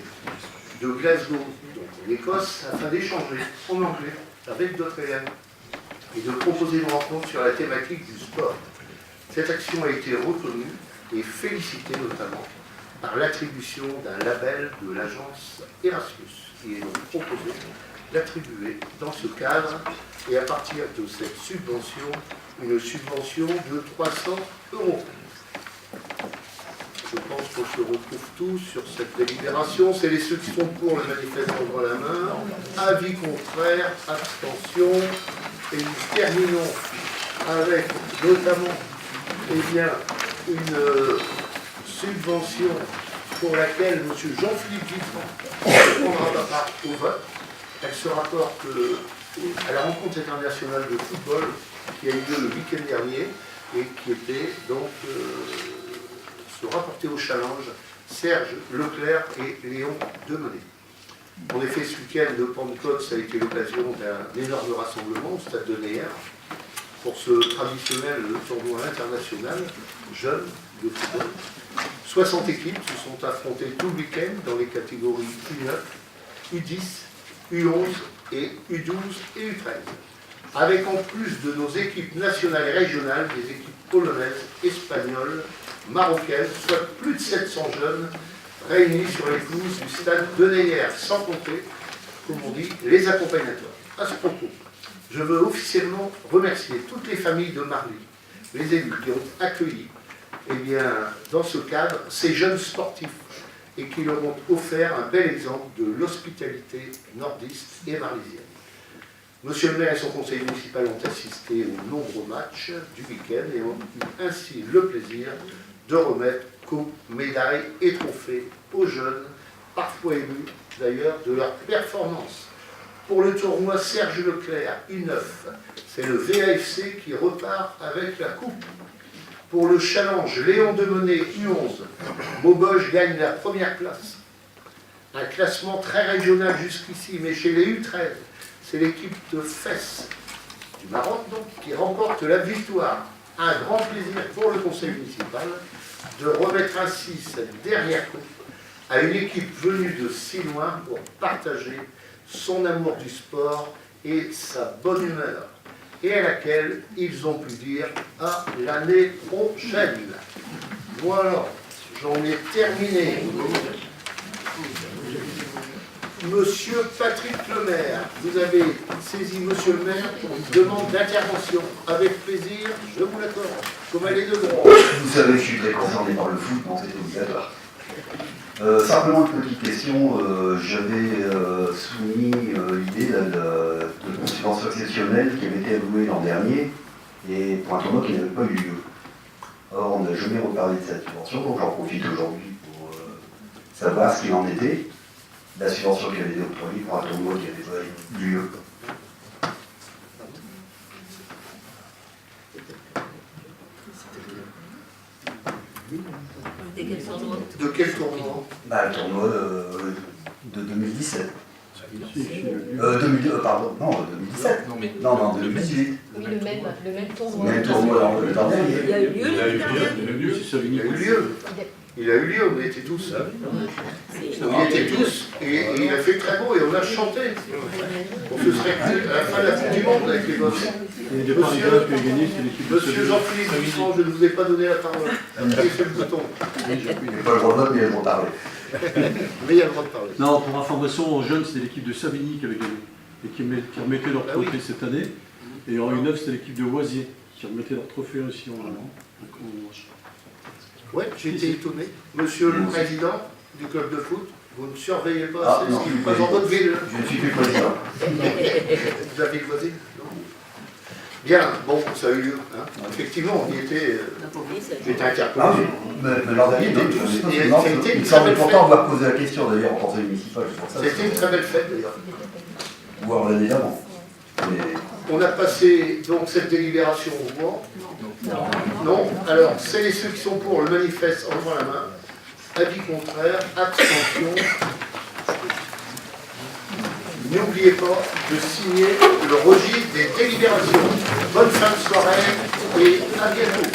de Glasgow, donc en Écosse, afin d'échanger en anglais avec d'autres élèves et de proposer une rencontre sur la thématique du sport. Cette action a été reconnue et félicitée notamment par l'attribution d'un label de l'agence Erasmus, qui est donc proposé d'attribuer dans ce cadre, et à partir de cette subvention, une subvention de 300 €. Je pense qu'on se retrouve tous sur cette délibération. C'est ceux qui sont pour le manifeste en levant la main. Avis contraire, abstention. Et nous terminons avec notamment une subvention pour laquelle M. Jean-Philippe Guitran ne prendra pas part au vote. Elle se rapporte à la rencontre internationale de football qui a eu lieu le week-end dernier et qui était donc se rapporter au challenge Serge Leclerc et Léon Demenet. En effet, ce week-end de Pentecôte, ça a été l'occasion d'un énorme rassemblement au stade de Néer pour ce traditionnel tournoi international jeune de football. 60 équipes se sont affrontées tout le week-end dans les catégories U9, U10, U11 et U12 et U13. Avec en plus de nos équipes nationales et régionales, des équipes polonaises, espagnoles, marocaines, soit plus de 700 jeunes réunis sur les pelouses du stade de Néer, sans compter, comme on dit, les accompagnateurs. À ce propos, je veux officiellement remercier toutes les familles de Marly, les élus qui ont accueilli, dans ce cadre, ces jeunes sportifs et qui leur ont offert un bel exemple de l'hospitalité nordiste et marlysienne. Monsieur le maire et son conseil municipal ont assisté aux nombreux matchs du week-end et ont eu ainsi le plaisir de remettre coupes, médailles et trophées aux jeunes, parfois émus d'ailleurs de leur performance. Pour le tournoi Serge Leclerc U9, c'est le VAFC qui repart avec la coupe. Pour le challenge Léon Demenet U11, Maubeuge gagne la première place. Un classement très régional jusqu'ici, mais chez les U13, c'est l'équipe de Fès du Maroc donc, qui remporte la victoire. Un grand plaisir pour le conseil municipal de remettre ainsi cette dernière coupe à une équipe venue de si loin pour partager son amour du sport et sa bonne humeur, et à laquelle ils ont pu dire à l'année prochaine. Voilà, j'en ai terminé. Monsieur Patrick Lemaire, vous avez saisi Monsieur le maire pour une demande d'intervention. Avec plaisir, je vous l'accorde, comme elle est de droit. Vous savez que je suis très concerné par le foot, donc c'est obligatoire. Simplement une petite question, j'avais soumis l'idée de subvention exceptionnelle qui avait été allouée l'an dernier et pour un tournoi qui n'avait pas eu lieu. Or, on n'a jamais reparlé de cette subvention, donc j'en profite aujourd'hui pour savoir ce qu'il en était, la subvention qui avait été octroyée pour un tournoi qui avait pas eu lieu. C'était quel tournoi? De quel tournoi? Bah, le tournoi de 2017. 2017. Non, 2018. Oui, le même tournoi. Même tournoi dans le Il y a eu lieu l'année dernière? Il a eu lieu. Il a eu lieu, on était tous. On y était tous. Et il a fait très beau et on a chanté. On se serait cru à la fin de la Coupe du Monde avec les gosses. Monsieur Jean-Philippe, justement, je ne vous ai pas donné la parole. Appuyez sur le bouton. j'ai pas le droit de vote, mais il y a le droit de parler. Mais il y a le droit de parler. Non, pour information, aux jeunes, c'était l'équipe de Savigny qui avait gagné et qui remettait leur trophée cette année. Et en U9, c'était l'équipe de Oisier qui remettait leur trophée aussi en avant. Ouais, j'ai été étonné. Monsieur le président du club de foot, vous ne surveillez pas Ah, ce non, qui se passe dans votre ville. Je ne suis plus président. Vous avez choisi? Bien, bon, ça a eu lieu. Hein. Effectivement, on y était. J'étais interpellé. Ah oui, mais lors Il était tous- il ça a été une me très semble belle pourtant on fête. doit poser la question d'ailleurs en conseil municipal, c'est pour ça. C'était une très belle fête d'ailleurs. Voire l'année d'avant. Mais On a passé donc cette délibération au voix. Non. Alors, celles et ceux qui sont pour le manifeste en levant la main. Avis contraire, abstention. N'oubliez pas de signer le registre des délibérations. Bonne fin de soirée et à bientôt.